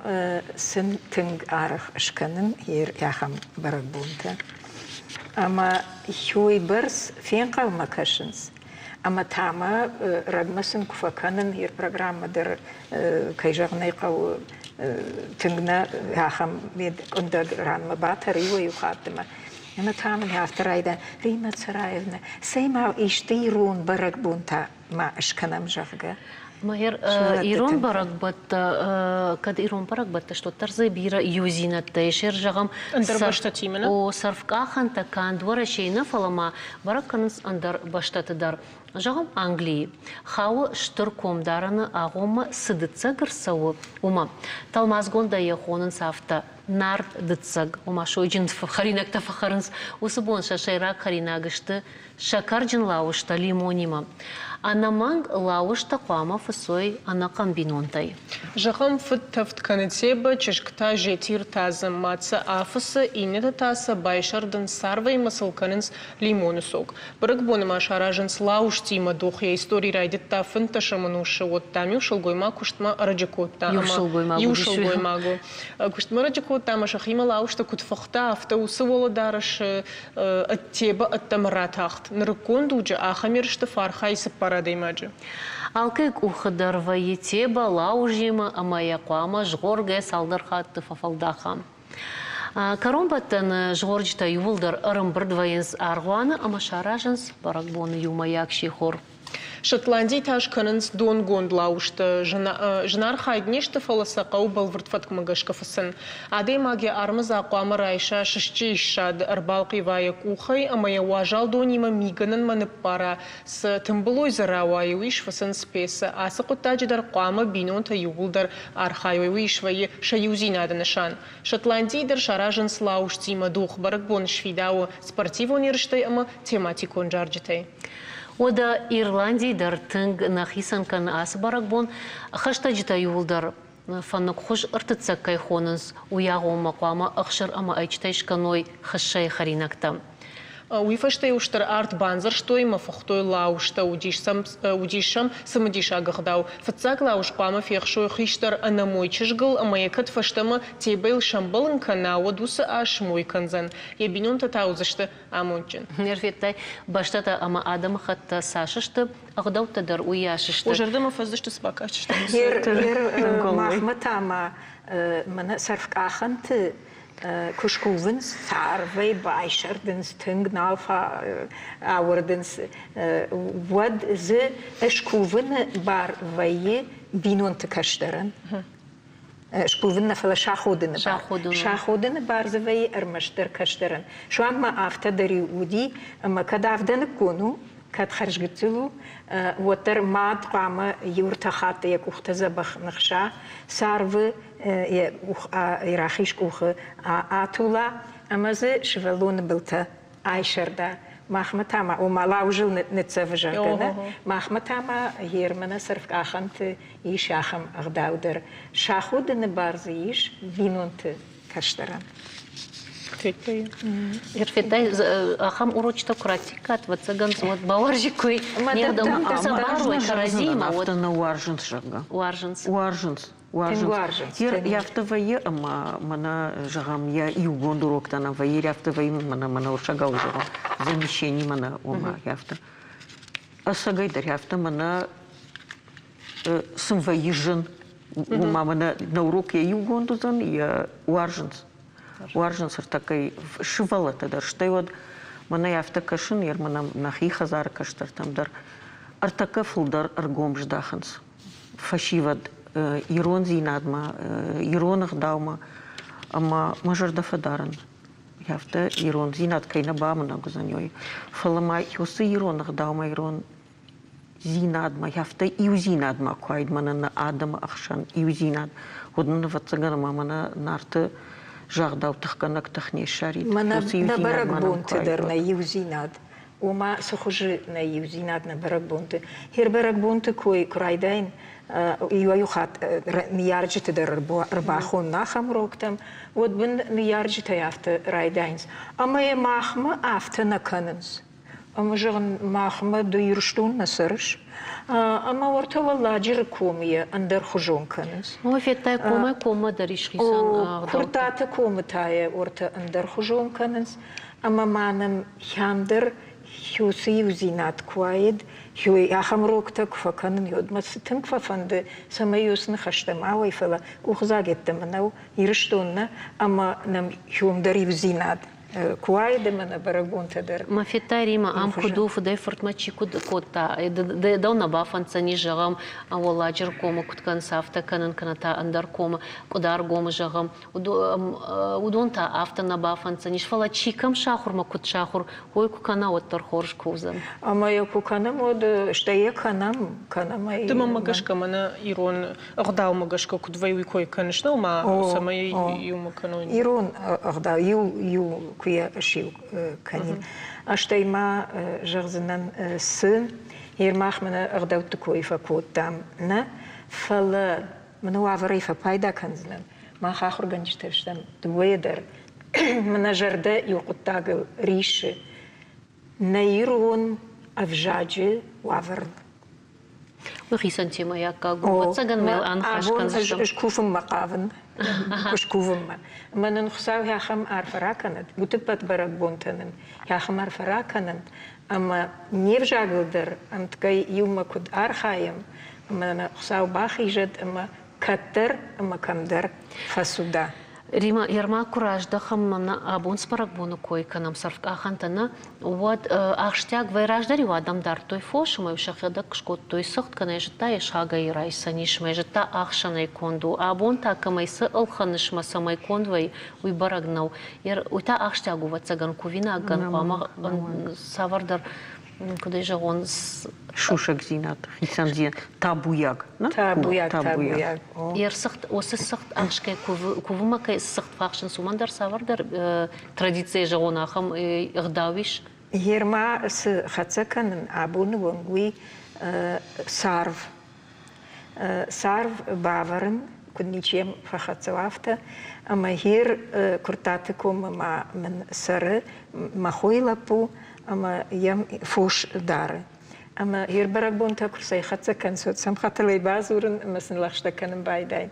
سن تنگ арах اشكنن هير яхам барагбунта اما يوي برس فين قوم كاشنس اما تاما رغمسن كفكنن هير программа در كايجغني قو تنگنا яхам ميد اندر ران مباتري ويخاتما أنا تعمل هافترايدا ريما تسرايفنا سيما إشتيرون برق بونتا ما أشكنم جغة ماهر إيرون برق بات كد إيرون برق بات شتو ترزي بيرا يوزينة تيشير جغم أندر باشتاتي منا و صرف كاخن تكان دورا شينا فلما برق كنس أندر باشتات دار جغم أنجلي خاو شتركم دارنا أغوما سدتساقر سوا وما تلمازغون دا يخونن سافتا نار دتساق وما شوجين خرينك تفخرنس وسبون شاشيراك خريناغشت شكرجن لاوشتا ليمونيما أنا مانغ لاوشتا قواما فسوي أنا قنبينونتاي جغم فتفت كانت سيبا چشكتا جيتير تازم ماتسا آفس إنتا تاسا بايشردن سارвай مسل كاننس ليمونسوك برقبون ما شاراجنس لاوشتي مدوخيا истории райдетта фынташа мануша вот там юшылгойма куштма раджикотта юшылгоймагу куштма раджикотта маша хима лаушта кутфахта авто усывола дараш аттеба аттамратахт нркондуджа ахамиршта фархайсы парадаймаджа алкек ухадар ваетеба лаужима амая қуама жғорге салдырхат фафалдаха Коромбаттан жғорджта ювылдар ырымбырдвайынс арғуаны ама шаражынс баракбоны юмаяк шихор. Шотландии таш кананс дон гонд лаушта жнар хайдништа фаласақау балвыртфат кмагашка фасын. Адей маги армаза қуама райша шишчи ишад арбалқи вая кухай, ама я уажал донима миганан маниппара с тымбылой заравай уиш фасын спеса, а сақутаджидар қуама бинонта ювылдар архайвай уиш вай шаюзинада нишан. Шотландии дар шаражанс лауштима дух баракбон швидау спортивон ирштай, ама тематикон жарджитай. Ода Ирландии дар тынг нахисан кан ас баракбон хашта жита юлдар фанок хуш артыцак кайхоныз уягу мақуама ахшыр ама айчтайшканой хашай харинакта. Уифаштай уштар арт банзар штой мафахтой лаушта удишам самадиша гагдау. Фацак лауш қуама фехшой хиштар анамой чижгыл амаякат фаштама тейбейл шамбалын канауа дуса аш мой канзан. Ебинун татаузашта амончин. Нерфеттай баштата ама адама хатта сашашта агдаута дар уяшашта. Ожардама фаздашта спакашта. Хер махматама мана сарфк аханты Kushkuvens sarvei baishardens tungnalfa awardens what ze eshkuven bar vaye binon te kashteren eshkuven fala shahodin bar ze vaye ermashter kashteren shu amma afta dari udi amma kadavden konu كات خرج قتلو وتر ماد قام يورتخات يك اختزبخ نخشا سارف يراخيش كوخ اتولا امز شفلون بلتا ايشردا Махматама, умалаужил нецевжагана, Махматама германа сарфкаханты и шахам ағдаудыр. Шахуды небарзыиш винунты каштаран. Ирфетай, ахам урочта кратикат, вот цыган, вот баваржикой, не дам барой каразима, вот на уарженс жага. Уарженс. Яфтавайы, мана жагам, я и угондуроктана, вайыр яфтавайы, мана уршагау жагам, замещение мана ома яфта. Асагайдар яфта, мана сымвайыжын, ома мана на урок я и угондузан, я уарженс. Уарженс такой шивала тогда, что вот мана яфта кашин, ер мана нахи хазар каштар там дар, артака фулдар аргом ждаханс, фашивад. Ирон зинадма, иронах даума, ама мажарда фадаран. Яфта ирон зинад кайна бамана гузаньой. Фалама юсы иронах даума ирон зинадма, яфта иузинадма куайдмана на адама ахшан иузинад. Одна вацагана мамана нарты жагдау тахканак тахне шарит. Мана на баракбунты дар на иузинад. Ома сухужи на иузинад на баракбунты. Хер баракбунты кой крайдайн. Юхат ньярджите дар рбахон нахам роктам, вот бен ньярджите яфте райдайнс. Ама е махма афте на каненс. Ама жан махма до юрштун на сырш. Ама ортова ладжир комия андер хужон каненс. Ой, феттай кома дариш хисан. Куртата кома тая орта андер хужон каненс. Ама манам хяндер Хюси юзинат куаид, хюи ахамрокта кфаканн йодмас тынкфафанды самаюсны хаштамауи фала ухзагеттемнау ирштунна, ама нам хюмдар юзинат куаидемна барагунтадер. Мафеттай рима ам кудуф дай фортмачи кота, да на бафанца ни жагам, а воладжер кома куткан сафта канан каната андар кома кудар гома жагам, удонта афта на бафанца ниш фала чикам шахур кут шахур, ой кукана оттар хорш кузан. Ама я кукана мод штае канам канамай. Дыма магашка мана ирон агдау магашка кудвай кой канышна ма самай юма канон. Ирон агдау ю куя шил канин. Аштайма жагзынан сын ермах мана агдау кой факотам на фала мана ваврай фа пайда канзнан. Ма хахур ганчтерштам дведер мана жарда юқуттагы риши. Наирон авжаджи ваврн. وخيسان تيما ياكا قوة تساقن ميل آن خاشكان زشتم اشكوفم مقاون اشكوفم ما ننخساو يا خم عرفراكنت بوتبت برق بونتنن يا خم عرفراكنت اما نيرجاقل در امتكي يوم كد ارخايم اما نخساو باخي جد اما كتر اما كمدر فسودا Рима, ерма куражда хаммана абон спарак бону кой канам сарф ахантана вот ахштяг вайраждари адамдар той фошма ушахада кшкот той сахт канежта ешага ирайса нишмежта ахшанай конду абон такамайса алханышма самай кондвай уй барагнау ер уйта ахштягу вацаган кувина ган пама савардар куда же он шушак зинат хисан зин табуяг табуяг ер сахт осы сахт ахшке кувума кай сахт фахшин сумандар савардар традиция же он ахам игдавиш ерма с хацакан абун вонгуи сарв баварн куничем фахацавафта ама хир куртатыком ма мен сары махойлапу ама ям фуш дары. Ама hier баракбонта курсай хатса кансот сам хаталай базурын масын лахшта каным байдайн.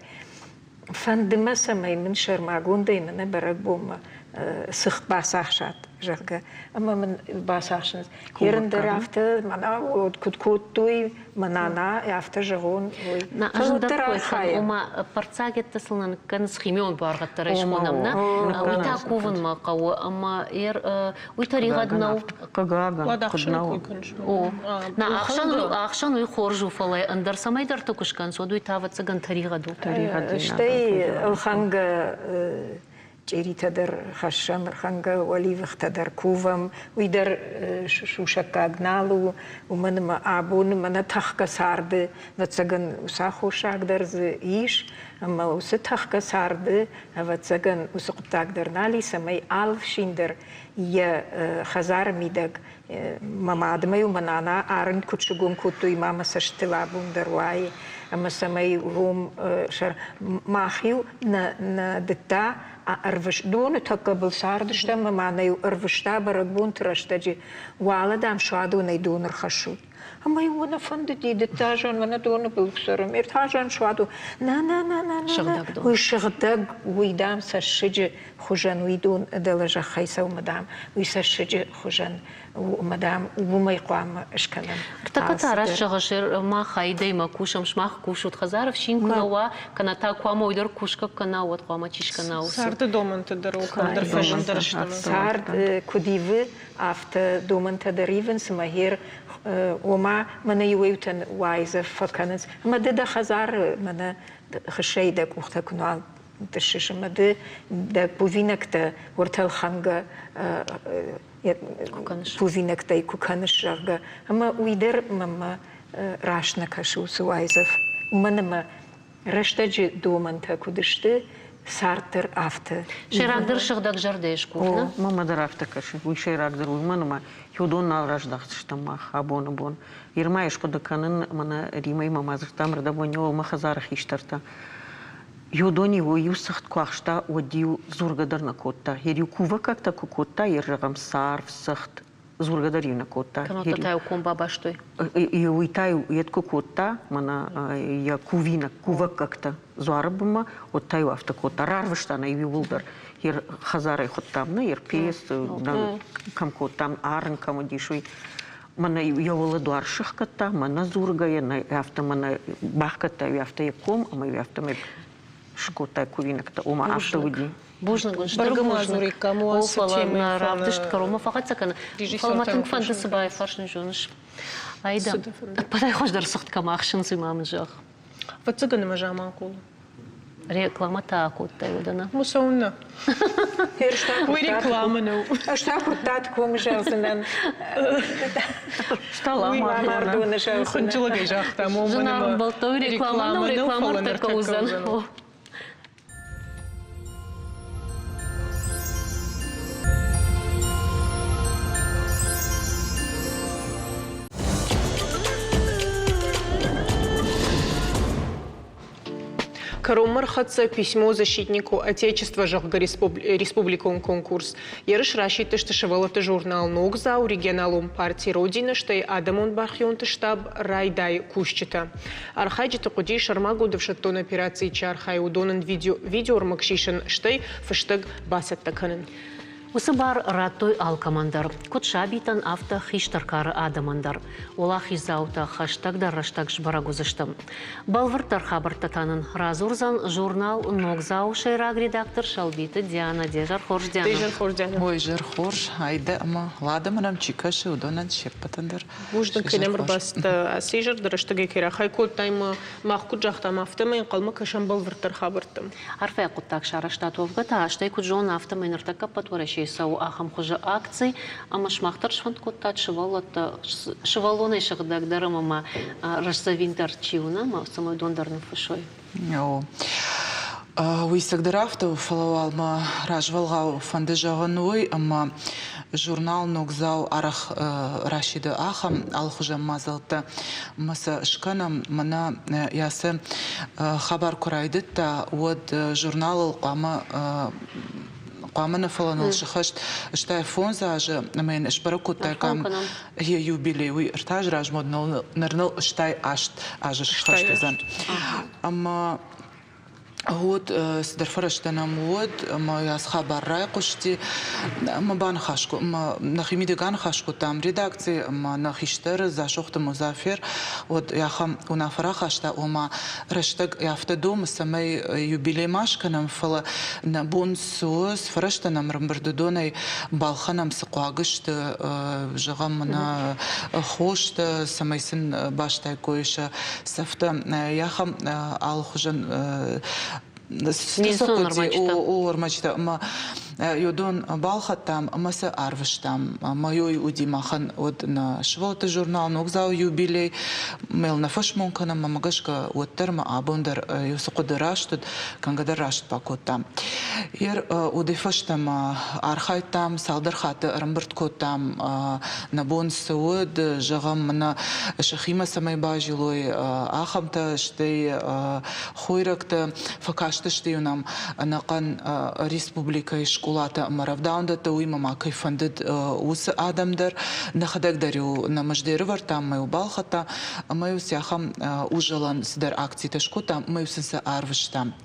Фан дымаса май мен шармагундай мен баракбома сых басахшат жарга. Ама мен басахшын. Херендер афта мана от куткуттуй манана афта жагон. На ажда кой ума парцагетта сылнан канс химион баргаттар ишмонамна. Уйта кувын ма кау ама уй таригаднау кагага куднау. О на ахшан уй хоржу фалай андар самайдар токушкан содуй тава цыган таригаду. Штей алханга جريتدر خشم رخنجا ولي وقتدر كوفم ويدر شوشكا جنالو ومن ما أبون من تحك سارد وتسجن وساخو شاقدر زيش أما وستحك سارد وتسجن وسقطاك در نالي سمي ألف شيندر يا خزار ميدق ماما دمي ومنانا أرن كتشجون كتو إمام سشتلابون درواي أما سمي روم شر ماخيو نا دتا أرفش دون تقبل ساردش دم معناه أرفشتا برقبون ترشتجي والدام شادو نيدون رخشود أما يوانا فندي دتاجان وانا دون بالكسرم إرتاجان شادو نا شغدق ويشغدق ويدام سشجي خجن ويدون دلجة خيسة ومدام ويسشجي خجن ومدام وما يقام إشكالن ارتقت عرش شغشر ما خايدة ما كوشم شماخ كوشود خزارف شين كنوا كنا تا قام ويدر كوشك كنا وتقام تيش كنا سارد دومن تدرو كندر فشن درشتم سارد كديف أفت دومن تدريفن سماهير وما من يويتن وايز فكنز ما ده خزار من خشيدك وقت كنا تشش ما ده بوفينك ده ورتل خنجة بوفينك ده كوكانش رجع أما ويدر مما راشنا كشو سوايزف ومن ما رشتج دومن تكودشته سارتر أفت شراقدر شغدق جردش كوفنا ماما در أفت كشي ويشراقدر ومنما يودون نالرش دختشتم خابون بون يرمايش قد كانن منا ريمي ماما زرتام ردا بونيو ما خزار خيشترتا يودوني ويوسخت كواخشتا وديو زورغدر نكوتا يريو كوفا كاكتا كوكوتا يرغم صارف سخت زورغدر ينكوتا كانوا تتايو كون باباشتوي يويتايو يدكو كوتا منا يا كوفينا كوفا كاكتا زواربما وتايو أفتا كوتا رارвштана يبي ولدر ير خزاري خطامنا ير بيس كم كوتام آرن كم ديشوي منا يولد دوارشخ كتا منا زورغا ينا يافتا منا باخكتا يافتا يكوم أما يافتا مي شكوتا كوفينا كتا وما أفتا ودي بوجنغونش برغمازوري كامو وفلا رابدش كروما فقط سكن فلماتن فانتس باي فاشن جونش أيضا بدأ يخش درسخت كم أخشن سمام جاخ فتسجن ما جامع كول реклама тако тайодана. Мусауна. Вы реклама ну. А что кутат ком желзенен? Штала мардона желзенен. Хунчила гejах там у мене. Жена болтой реклама така узен. Карумар хатса письмо защитнику Отечества Жахга республикон конкурс. Ярыш рашиты штышевалаты журнал Ногзау регионалум партии Родина, что и Адамон Бахьонты штаб Райдай Кущита. Архайджиты куди шармагу девшаттон операции чархай удонен видео макшишен, что и фештег басет таканен. Усыбар раттой алкамандар. Кутша битан авто хиштаркары адамандар. Ола хизаута хаштагдар раштаг жбарагузыштым. Балвыртар хабартатанын разурзан журнал Ногзау шейраг редактор шалбиты Диана Дежар Хорж Диана. Дежар Хорж Диана. Ой, жар Хорж, айда ама ладаманам чикаши удонан шеппатандар. Буждан кенемр баст асижар дараштаги кера хайкот тайма махкут жахтам автомын қалма кашан балвыртар хабартым. Арфай куттак шараштатовга тааштай куджон автомын ыртака патвораши сау ахам хуже акций, ама шмахтар швант куттат швалоны шагдаг дарама рашсавинтар чиуна, ма самой дондарны фашой. Уйсагдырафта фалавал ма ражвалгау фандыжаганой, ама журнал Ногзау арах рашиды ахам алхужа мазалта маса шканам мана ясы хабар курайдытта уад журнал қама قامنا فلان الشخص اشتاي فونزا ج من اشبركو تاكم هي يوبيلي ارتاج راج مود نرنل اشتاي اشت اج الشخص تزن اما هود صدر فرشتنا مود ما ياس خبر راي قشتي ما بان خاشكو ما نخيمي دغان خاشكو تام редакции ما نخيشتر за شخت مزافر ود يا خم ونافرا خاشتا وما رشتق يافتدوم سمي يوبيلي ماش كنم فلا نبون سوس فرشتنا مرمبردوني بالخنم سقواغشت جغمنا خوشت سميسن باشتا كويش سفتا يا خم الخجن Ормачта, ма юдон балхатам, маса арвштам, моёй удимахан от на швота журнал, ногзау юбилей, мел на фашмонкана, мамагашка от терма абондер юсукудыраштуд, кангадарашт пакотам. Ер удифаштам архайтам, салдархаты рамбырткотам, набон сауд, жагам на шахима самай бажилой, ахамта штей хойракта, факашта штей нам накан республика школата маравдаунда тауи мама кайфандид ус адамдар нахадагдарю на маждеры вартам маю балхата маю сяхам ужалан сидер акции ташкота маю сенса арвштам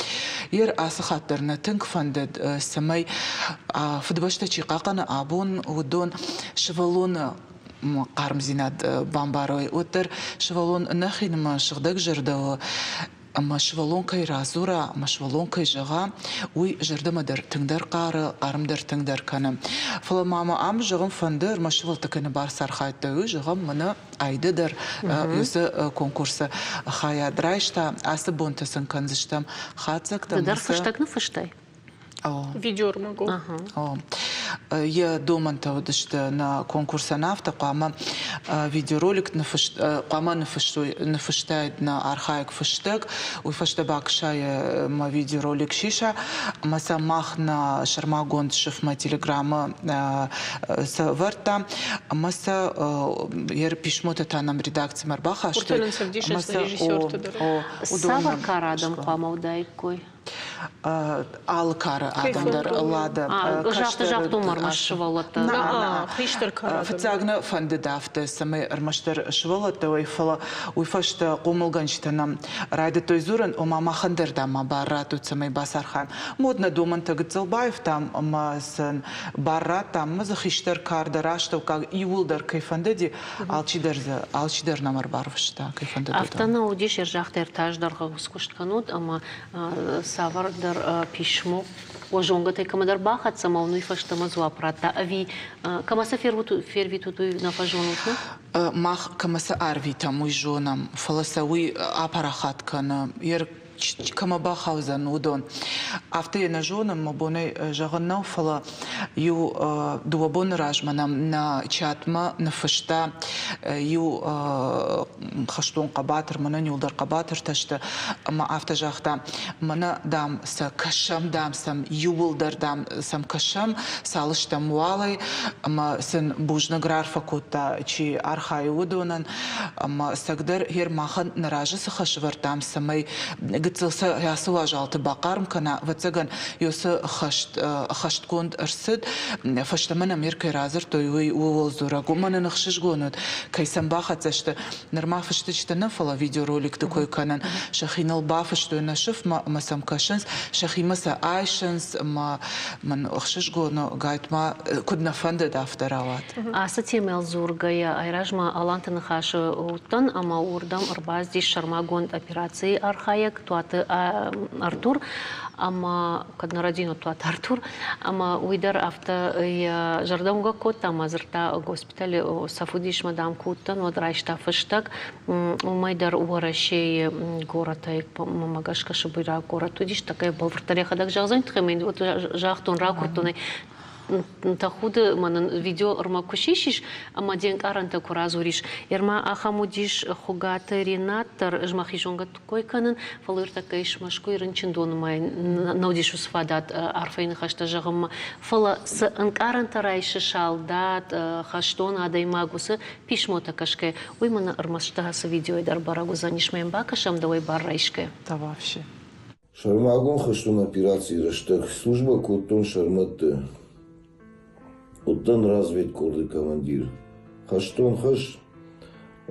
ер асахаттар на тинк фандид самай фудбашта чиқақана абун удон швалона қармзинад бамбарой отыр швалон нахинма шыгдаг жырда Машвалонкай разура, машвалонкай жага, уй жардамадар тыңдар қары, арымдар тыңдар каны. Фала мама ам жағым фандыр, машвал таканы бар сархайтта уй жағым мұны айдыдар өзі конкурсы хаядрайшта, асы бонтасын канзыштам, хатсакта. Тыдар фыштакны фыштай? Видео могу. Я доманта удышты на конкурса нафта, қама видеоролик қама нафыштает на архаик фыштак, уй фыштабак шая ма видеоролик шиша, маса мах на шармагон шифма телеграмма варта, маса ер пишмота танам редакция марбаха, что режиссер Савар карадам қама удайкой. Алкара адамдар лада жақты омар шывалата хиштер кара фцагна фандидафты самай армаштар шывалата уйфала уйфашта қомылганчтанам райды тойзуран ома хандердама баррату самай басархан модна доманта гыцылбаев там масын барратам маза хиштер кардарашта как иулдар кайфандеди алчидар намар барвышта кайфандеди автана удиш ержахтер таждарга скуштканут ама Савардар пишмо, ожонга те камадар бахат самауну и фаштама зуапрата. А ви камаса фервиту на фажонут? Мах камаса арвита мой жонам, фаласауи апарахат кана, ер кама бахаузан удон. Авте на жонам мабоне жаганнау фала ю дуабон ражманам на чатма на фашта ю хаштон қабатыр мана нюлдар қабатыр ташты ма авте жахта мана дам са кашам дам сам юбулдар дам сам кашам салыштам уалай ма сен бужнаграр факута чи архай удонан ма сагдер хер махан наражы сахашвартам самай гыцылса ясыла жалты бақарм кана вацаган ёсы хашт конд арсыд фаштамана меркай разыр тойуй уол зурагу мана нахшиш гонут кайсам бахацашты норма фаштычты нафала видеоролик такой канан шахинал бафашты нашыф масам кашынс шахимаса айшынс ман ахшиш гону гайтма кудна фанды дафтарават Аса темел зургая айражма алантын хашы уттан ама урдам арбазди шармагонд операции архаяк туаты Артур ама каднарадину туат Артур ама уйдар авто я жардамга кот ама зрта госпитале сафудиш мадам куттан вот райшта фыштак умайдар уарашей горотай мамагашка шабыра город tudиш такая был вратаре хадак жагзан тхемин вот жахтон ракуртоны тахуды манын видео ырма кушишиш ама денг аранта куразуриш ерма ахамудиш хугаты ренаттар жмахишонга койканын фалыр такая шмашку ирынчындон май наудиш усфадат арфайны хашта жагым фала с анкаранта райшы шалдат хаштон адаймагусы пишмота кашке ой мана ырмашта с видео дар барагу занишмем бакашам давай баррайшке да вообще Шармагон хаштон операции раштак служба коттон шарматты Оттан развед корды командир. Хаштон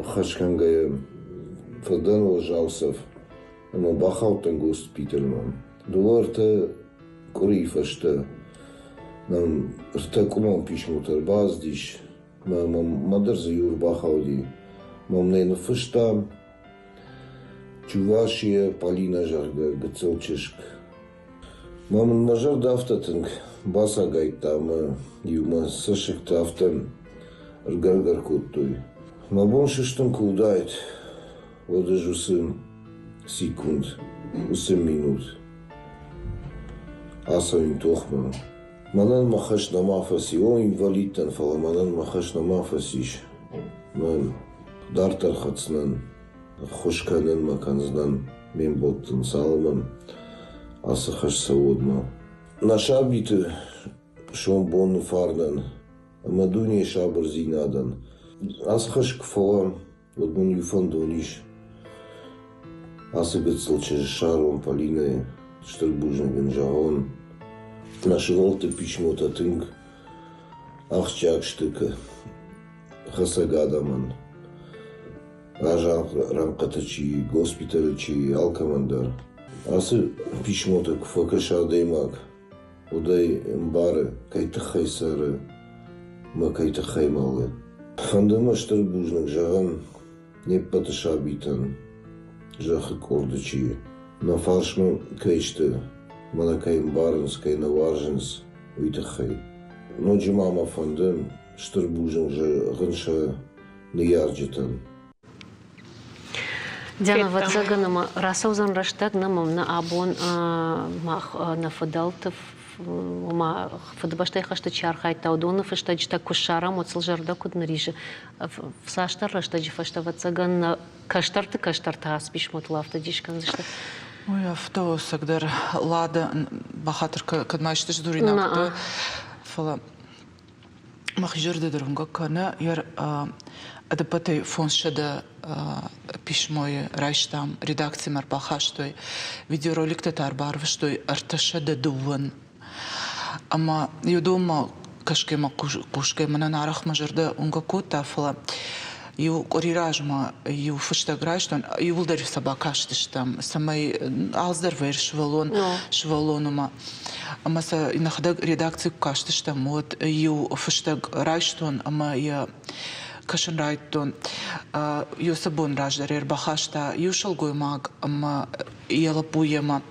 хашкангая Фаданова Жаусов. Ама бахаутан госпитальман. Дуварта корифашта. Нам ртакуман пишмотар баздиш. Мадар за юр бахауди. Мамне на фышта. Чувашия Полина Жарга Гацелчешк. Мамын мажар дафтатынг. Баса гайтама, юма сашекта автом ргаргар куттой. Мабон шиштон кудайт, водаж усым секунд, усым минут. Ասային տոխմը։ Մանան մախաշ նամաֆասի, օ ինվալիդտան ֆալա, մանան մախաշ նամաֆասիշ։ Ման դարտար խացնան, խոշկանան մականզնան, մեն բոտտն սալման, ասախաշ սավոդմա։ Նաշաբիտը շոն բոնը ֆարնան, մադունի շաբր զինադան, ասախաշ կֆալամ, ոդ մուն юфан դոնիշ, ասը գծլ չե շարոն պալինը, շտրբուժն գնժահոն, Нашивал-то письмо татынг, ахчак штыка, хасагадаман, ажан рамкатачи, госпиталичи, алкомандар. Асы письмо-то кфакаша деймак, удай мбары, кайта хайсары, ма кайта хаймалы. Фандама штрбужнак жаган, не паташабитан, жахы кордачи, на фаршман кайшты. Манакайм барнс, кайна важенс, уйтахай. Ноджи мама фандем, штрбужен же гынша неярджитан. Диана Вацаганама, Расаузан Раштаг намам на абон мах на фадалтов, ма фадбаштай хашта чархай таудонов, штаджта кушара, моцлжарда куднариже. В саштар раштаджи фашта Вацаган на каштарты каштарта аспиш мотлавта дишкан зашта. Ой, авто сагдер лада бахатыр кадмайшты ждурина фала махижерде дерунга кана яр адапатай фоншада письмой райштам редакции марбахаштой видеороликте тарбарвштой арташада дуван ама юдома кашкема кушкема на нарах мажерде унга кота фала Ю кориражма, ю фыштаграштон, ю улдар сабакаштыштам, самай алздар вер швалонума. Амаса инахдаг редакцию каштыштам, вот ю фыштаграштон, ама я кашенрайттон, ю сабон раждар ербахашта, ю шалгоймаг, ама ялапуема,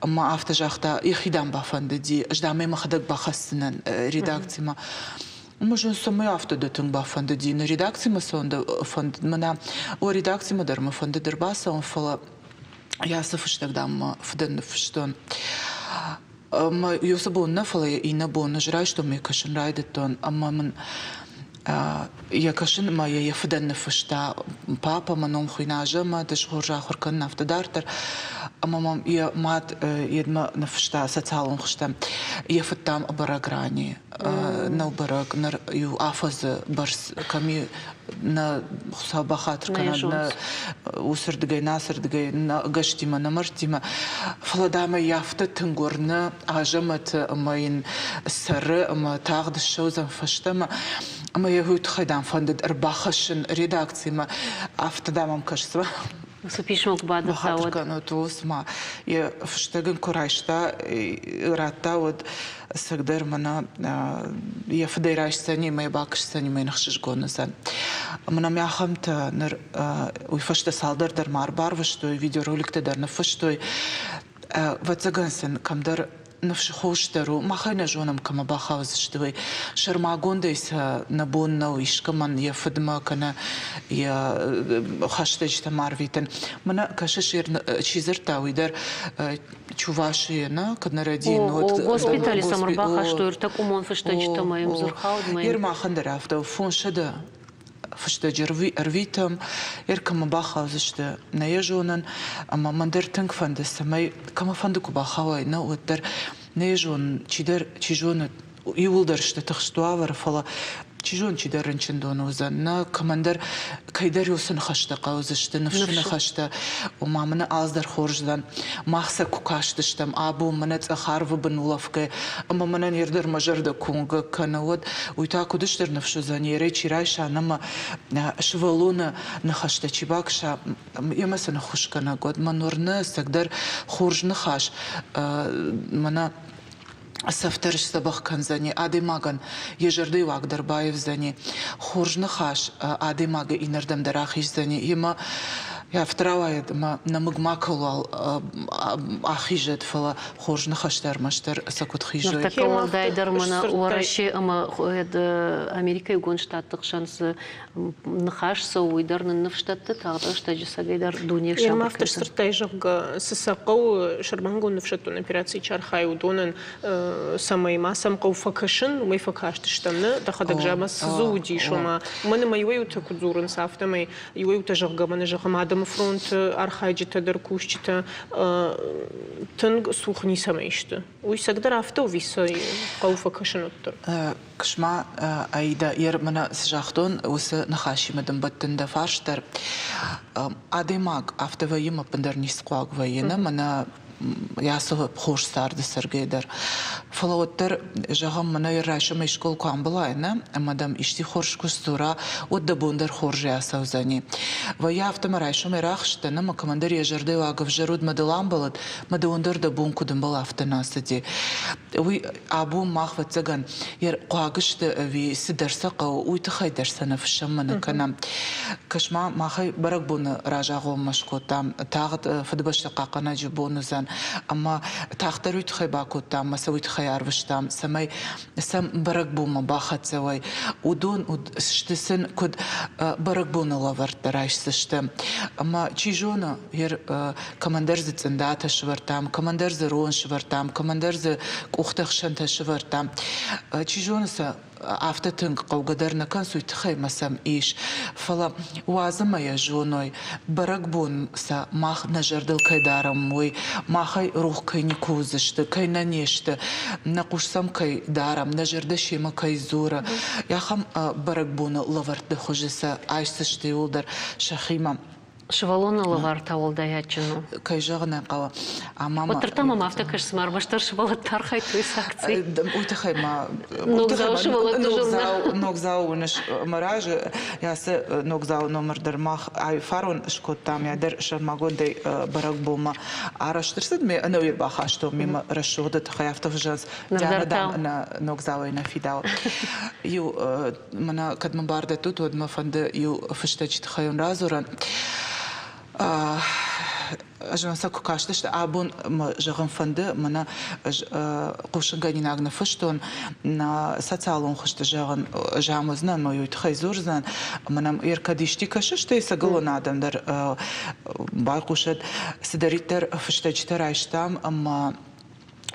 ама автожахта, ихидам бафандеди, ждаме махдаг бахастынан редакцияма. Можем самый авто дотун бафанды ди на редакции мы сонда фонд мана о редакции мы дарма фонды дербаса он фала я софштаг дам фден фштон мы юсабон на фала и на бон нажрай что мы кашен райдетон amma man я кашен моя я фден фшта папа маном хуйнажа ма деш хоржа хоркан нафтадартер amma я мат едма нафшта социалон хшта я фтам бараграни на бараг на ю афаз барс ками на сабахатр на усырдгай насырдгай на гаштима на мартима фладама яфта тынгорна ажамат амайн сары ама тагды шозан фаштама ама я гуд хайдан фандад арбахашын редакцияма автодамам кажется Супишмок бада завод. Ну то сма я фштеген курайшта рата вот сагдер мана я федерашта не моя бакшта не моя нахшиш гонасан. Мана мяхамта нар уйфашта салдар дар марбар вшто видеороликте дар нафшто вацагансен камдар навшхоштеру махайна жонам кама бахавз штвы шармагондайс набон на ишкаман я фдма кана я хаштечта марвитен мана кашшир чизерта уйдер чуваши на каднарадин вот госпитали самарбаха что так умон фштечта моим зурхауд моим ермахандер авто фоншада фштежерви арвитам еркама бахавзшта наежонан ама мандер тынк фанды самай кама фанды кубахавай на уттер наежон чидер чижон иулдершта тахштуавар фала чижон чидерен чиндонуза на командир кайдариусын хашта каузышты навшына хашта умамына аздар хорждан махса кукаштыштам абу мына цахарвы бынуловка ама мына нердер мажарда кунга канавод уйта кудыштыр навшузан ере чирайша нама швалуна на хашта чибакша ямасына хушкана год манурны сагдар хоржны хаш мына Сафтарш сабах канзани адемаган ежерды вагдарбаев зани хоржны хаш адемага инердам дарахиш зани ема Я вторая ма намыгмакал ахижет фала хожны хаштар маштар сакут хижой. Нартакал дайдар мана уараши ама Америка югон штаттық шансы нахаш уйдар нфштатты тағда штаджи сагайдар дуньяк шабыр. Автор сыртай жығға сысақау шырмангу нфштаттун операции чархай удонын самай масам қау факашын умай факашты штамны дахадак жама сызу уди шома. Маны майуай ута кудзурын сафтамай юай ута жығға маны жығым адам фронт архайджита даркушчита тынг сухни самайшты. Уй сагдар авто висай қау факашын уттыр. Кшма айда ер мана сжахтон усы нахаши медом баттында фарштар. Адемаг автовайыма пандарнис қуаг вайына мана ясығы хош сарды сыргейдар. Фалауаттар жағам мана еррайшы мешкол куан балайна, мадам ишти хорш кустура отда бундар хоржи асаузани. Вая автомарайшы мерахштана, ма командир ежарды вагав жаруд мадалам балад, мадаундыр да бун кудым бал автонасади. Уй абу махва цаган, ер куагышты ви сидарсақа уйты хайдарсана фшаммана канам. Кашма махай барак буны ражағу машкотам, тағыт фадбашты қақана жибонузан. Amma taxtar ütxay bakutam, masa ütxay arvıştam, samay sam barak buma baxatsaway. Udun ştisin kud barak buna lavartarayşsıştı. Amma çijona yer komander zitsında taşıvartam, komander zırun şıvartam, komander zı kuxtaxşan taşıvartam. Çijonasa автотынг қаугадарна консуйт хаймасам иш фала уазымая жоной баракбун са мах нажардыл кайдарам мой махай рух кай никузышты кай нанешты нақушсам кай дарам нажарда шема кай зура яхам баракбуны лаварты хожеса айсышты улдар шахимам Шывалона лавар таволда ячыну. Кай жағына қала. Мама... Отыртамам автокаш смарбаштар шывалаттар хайты сакций. Уйтахайма... Ногзау шывалатты жылна. Ногзау уныш маражы. Ясы ногзау номердер мах. Ай фарун шкоттам ядер шармагондай барак болма. Араштырсыд ме анауир бахашто мимо расшуды тахай автовжаз. Дянадам на ногзау и на фидал. Ю мана кадма барда тут одма фанды ю фыштачит хайун разуран. Ажанса кукаштышты абун жағын фанды мана қушынғани нагны фыштон на социалон хышты жағын жамызна но юйт хайзурзан манам еркадишти кашышты сагалон адамдар байқушат сидариттер фыштачтар айштам amma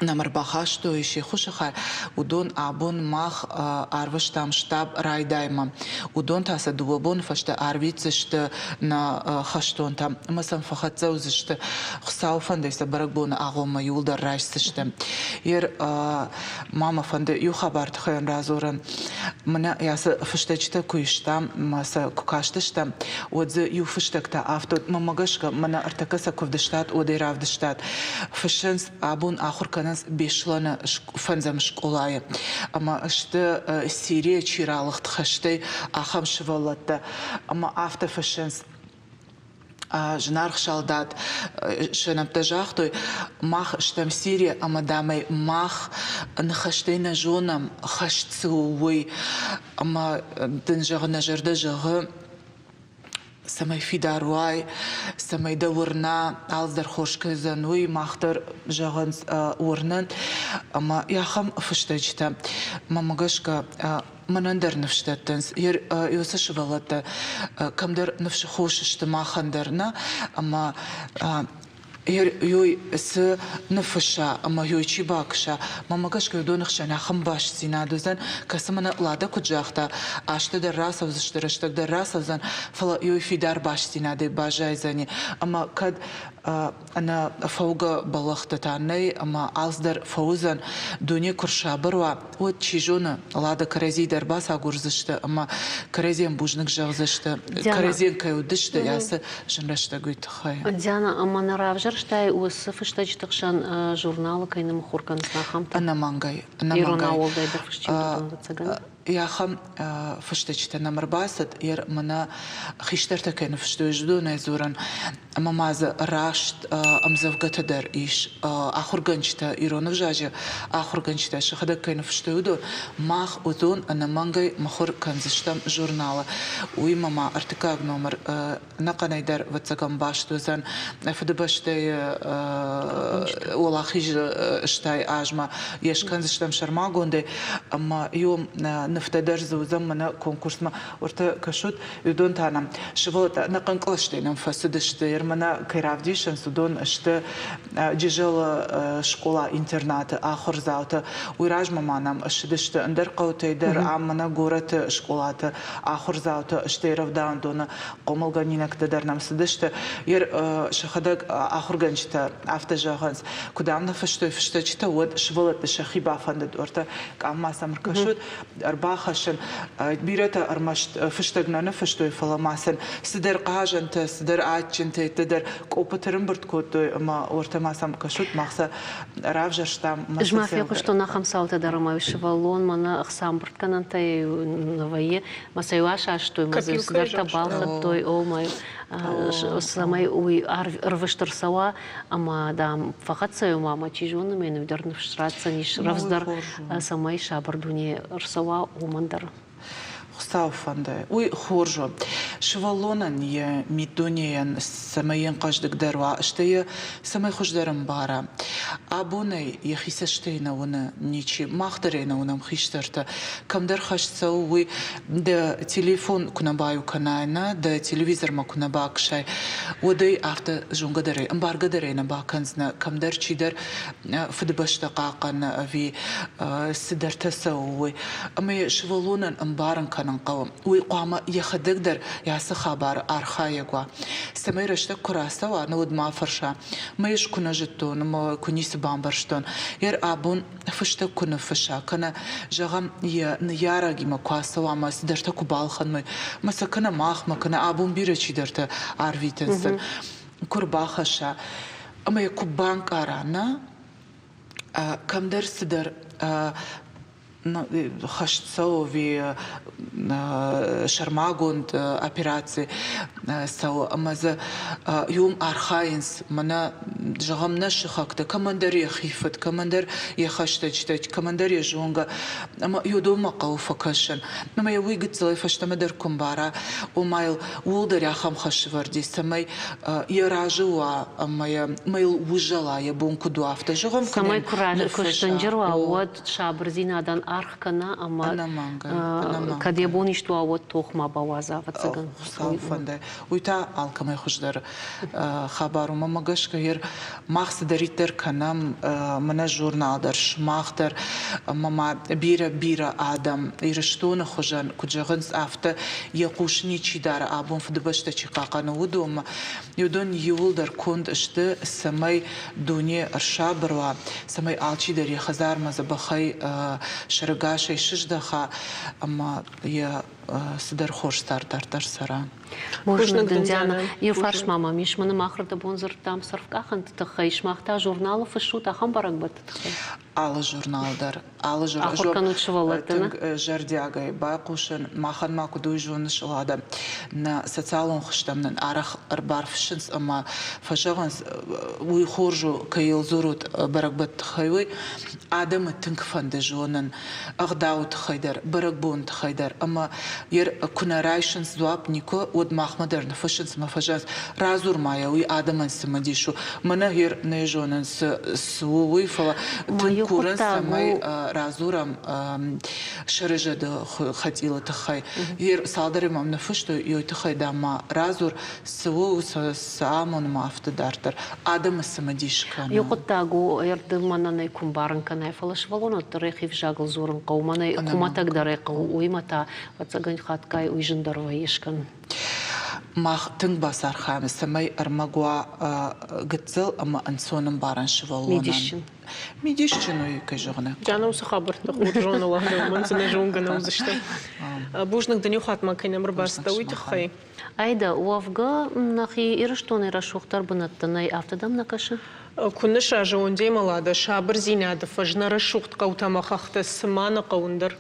Намар бахашто иши хушахай удон абон мах арвыштам штаб райдайма удон таса дуабон фашта арвицышты на хаштон там масам фахатзаузышты хсау фандайса баракбона агома юлдар райсышты ер мама фанды ю хабарт хайан разоран мана яса фаштачта куиштам маса кукаштышта одзы ю фаштакта авто мамагашка мана артакаса ковдыштат одейравдыштат фашенс абон ахуркана бешлана фанзам школая. Ама ашты Сирия чиралыхт хашты ахам шывалатта. Ама автофашенс жнарх шалдат шенамта жахтой мах штам Сирия ама дамай мах нахашты на жонам хаштцуй ама дынжағы на жерді жағы самай фидаруай, самай даурна, алздар хошка зануй, махтар жағын орнын, ама яхам фыштачта, мамагашка манандар нфштаттанс, ер юса шывалата, камдар нфши хошышты махандарна, ама Юй с нфша, ама юй чибакша, мамагашка юдонахша нахам баш синадузан, касамана лада куджахта, ашта да расавзышты раштак да расавзан, фала юй фидар баш синады бажайзани, ама кад ана фауга балахта танай, ама алздар фаузан дуне куршабырва, вот чижона лада каразидар бас агурзышты, ама каразиям бужнык жағзышты, каразиям каюдышты, ясы жынрашта гуйтхай. Диана, ама наравжар штай осы фыштачтықшан журналы кайным хуркан снахамта? Ана мангай. Ирона олдайда фыштачтықшан цыган? яхам фыштечте намрбасат ер мана хиштарта кен фыштуежду найзуран мамаза рашт амзавгатадар иш ахурганчта иронов жажи ахурганчта шахада кен фыштуеду мах узун анамангай махур канзиштам журнала уй мама артикаг номер наканайдар ватсагам баштузан фдбаште олахиж штай ажма еш канзиштам шармагонде ама يوم نفتدر زوزم من كونكورس ما ورت كشوت يدون تانم شوت نقن قلشتين فسدشت يرمنا كيرافديشن سودون اشت جيجل شكولا انترنات اخر زاوت ويراج مامانم اشدشت اندر قوتي در عمنا غورت شكولات اخر زاوت اشتيرف داون دون قوملغانينك درنم سدشت ير شخدك اخر غنشت افتجاغنس كدامنا فشت ود شولت شخي بافند ورت كاما سمركشوت أرباخشن بيرتا أرمشت فشتقنا نفشتوي فلاماسن سدر قاجنت سدر عاجنت تدر كوبترن برتكوت ما ورتما سام كشوت مخسا رافجرشتام جمع في قشطنا 5 تدرما وشفالون منا أقسام برتكنن تي نوية ما سيواش عشتوي ما زي سدر تبالخ توي أو ما سامي وي رفشتر سوا أما دام فقط سيوما ما تيجون من ودر نفشرات سنيش رفزدر سامي شابردوني رسوا ومندر خصافنده وي خورجو شوالونن يه ميدونيان سماين قاجدك دروا اشتيه سماي خوش درم بارا ابوني يخيسشتينا ونا نيچي ماخدرينا ونا مخيشترتا كم در خشسوي د تليفون كنا بايو كناينا د تلفزيون ما كنا باكشاي ودي افتا جونغدري امبارغدرينا باكنزنا كم در چيدر فدبش دقاقن في سدرتسوي اما شوالونن امبارن كان قوم ويقام يخدقدر ياس خبر أرخايقوا سميرشت كراسوا نود ما فرشا ما يشكون جتون ما كنيس بامبرشتون ير أبون فشت كنا فشا كنا جغم نيارجي ما كواسوا ما سدرت كبال خن ما سكنا ماخ ما كنا أبون بيرشي درت عرفيتنسن كرباخشا أما يكوبان كارانا كم درس در خشتسوي شرماغوند операции سو أمازا يوم أرخاينس منا جغم نشخكت كماندر يخيفت كماندر يخشتجتج كماندر يجونغا أما يدوم قوف كشن نما يوي قد زلي فشتمدر كمبارا ومايل ولدر يخم خشوردي سماي يراجوا أما مايل وجلا يبون كدوافت جغم سماي كراد كشتنجروا ود شابرزين هذا أرخ كنا أما كديبوني شتوا ود توخ ما بوازا فتسجن صافنده ويتا алкамай خشدر خبر وما ماقش كهير ماخس دريتر كنام منا جورنال درش ماختر ماما بيرا آدم يرشتون خجان كجغنس أفتا يقوشني چي دار أبون فدبشتا چي قاقانا ودوما يودون يولدر كوند اشت سماي دوني ارشا بروا سماي آلچي در يخزار مزبخي شرقاشي شجدخا أما يا سدر خوش در سرا Можно дендяна и фарш мама миш мана махрда бонзер там сарфкахан тахайш махта журналов и шут ахам барак бат тахай. Алла журналдар, алла журнал. Тинг жардягай бакушен махан маку дуйжун шалада на социалон хштамнан арах арбарфшинс ама фажаганс уй хоржу кайл зурут барак бат тахайвы адам тинг фандежонан агдаут хайдар барак бон хайдар ама ер кунарайшинс дуап нико ود مخمدر نفشت مفجات رازور مايوي آدم انسمديشو من هير نيجون سووي فلا تنكورن سماي رازورم شرجة ده خديلة تخي هير صادر ما نفشتو يو تخي دما رازور سوو سامون ما افتدارتر آدم انسمديش كان يقطعو يرد منا نيكون بارن كنا فلاش فلونا الطريق في جاغل زورن قومنا كوما تقدر يقوي متى وتسجن خات كاي ويجندر ويشكن ماخ تنگ باسار خامس سماي ارمغوا قتل اما انسونم باران شوالونا ميديشن يكجغنا جانو سخابرت خورجون الله من سنجونغنا وزشتي بوجنك دنيو خاتما كاين مرباستا ويتخي ايدا وافغا نخي ирштоны рашухтар бунаттанай автодам накашы كنا شاجون ديما لادا شابر زيناد فجنا رشوخت قوتا مخخت السمانة قوندر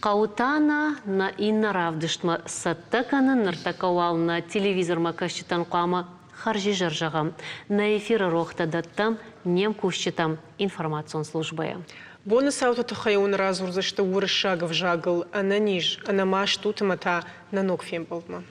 Қаутана на инна равдыштма саттаканы ныртакауал на телевизор макашчитан қуама харжи жаржағам. На эфиры роқта даттам нем кушчитам информацион службая. Бонус аутотахайон разурзашты урышагов жагыл, ананиж, анамаш тутымата на ног фембалма.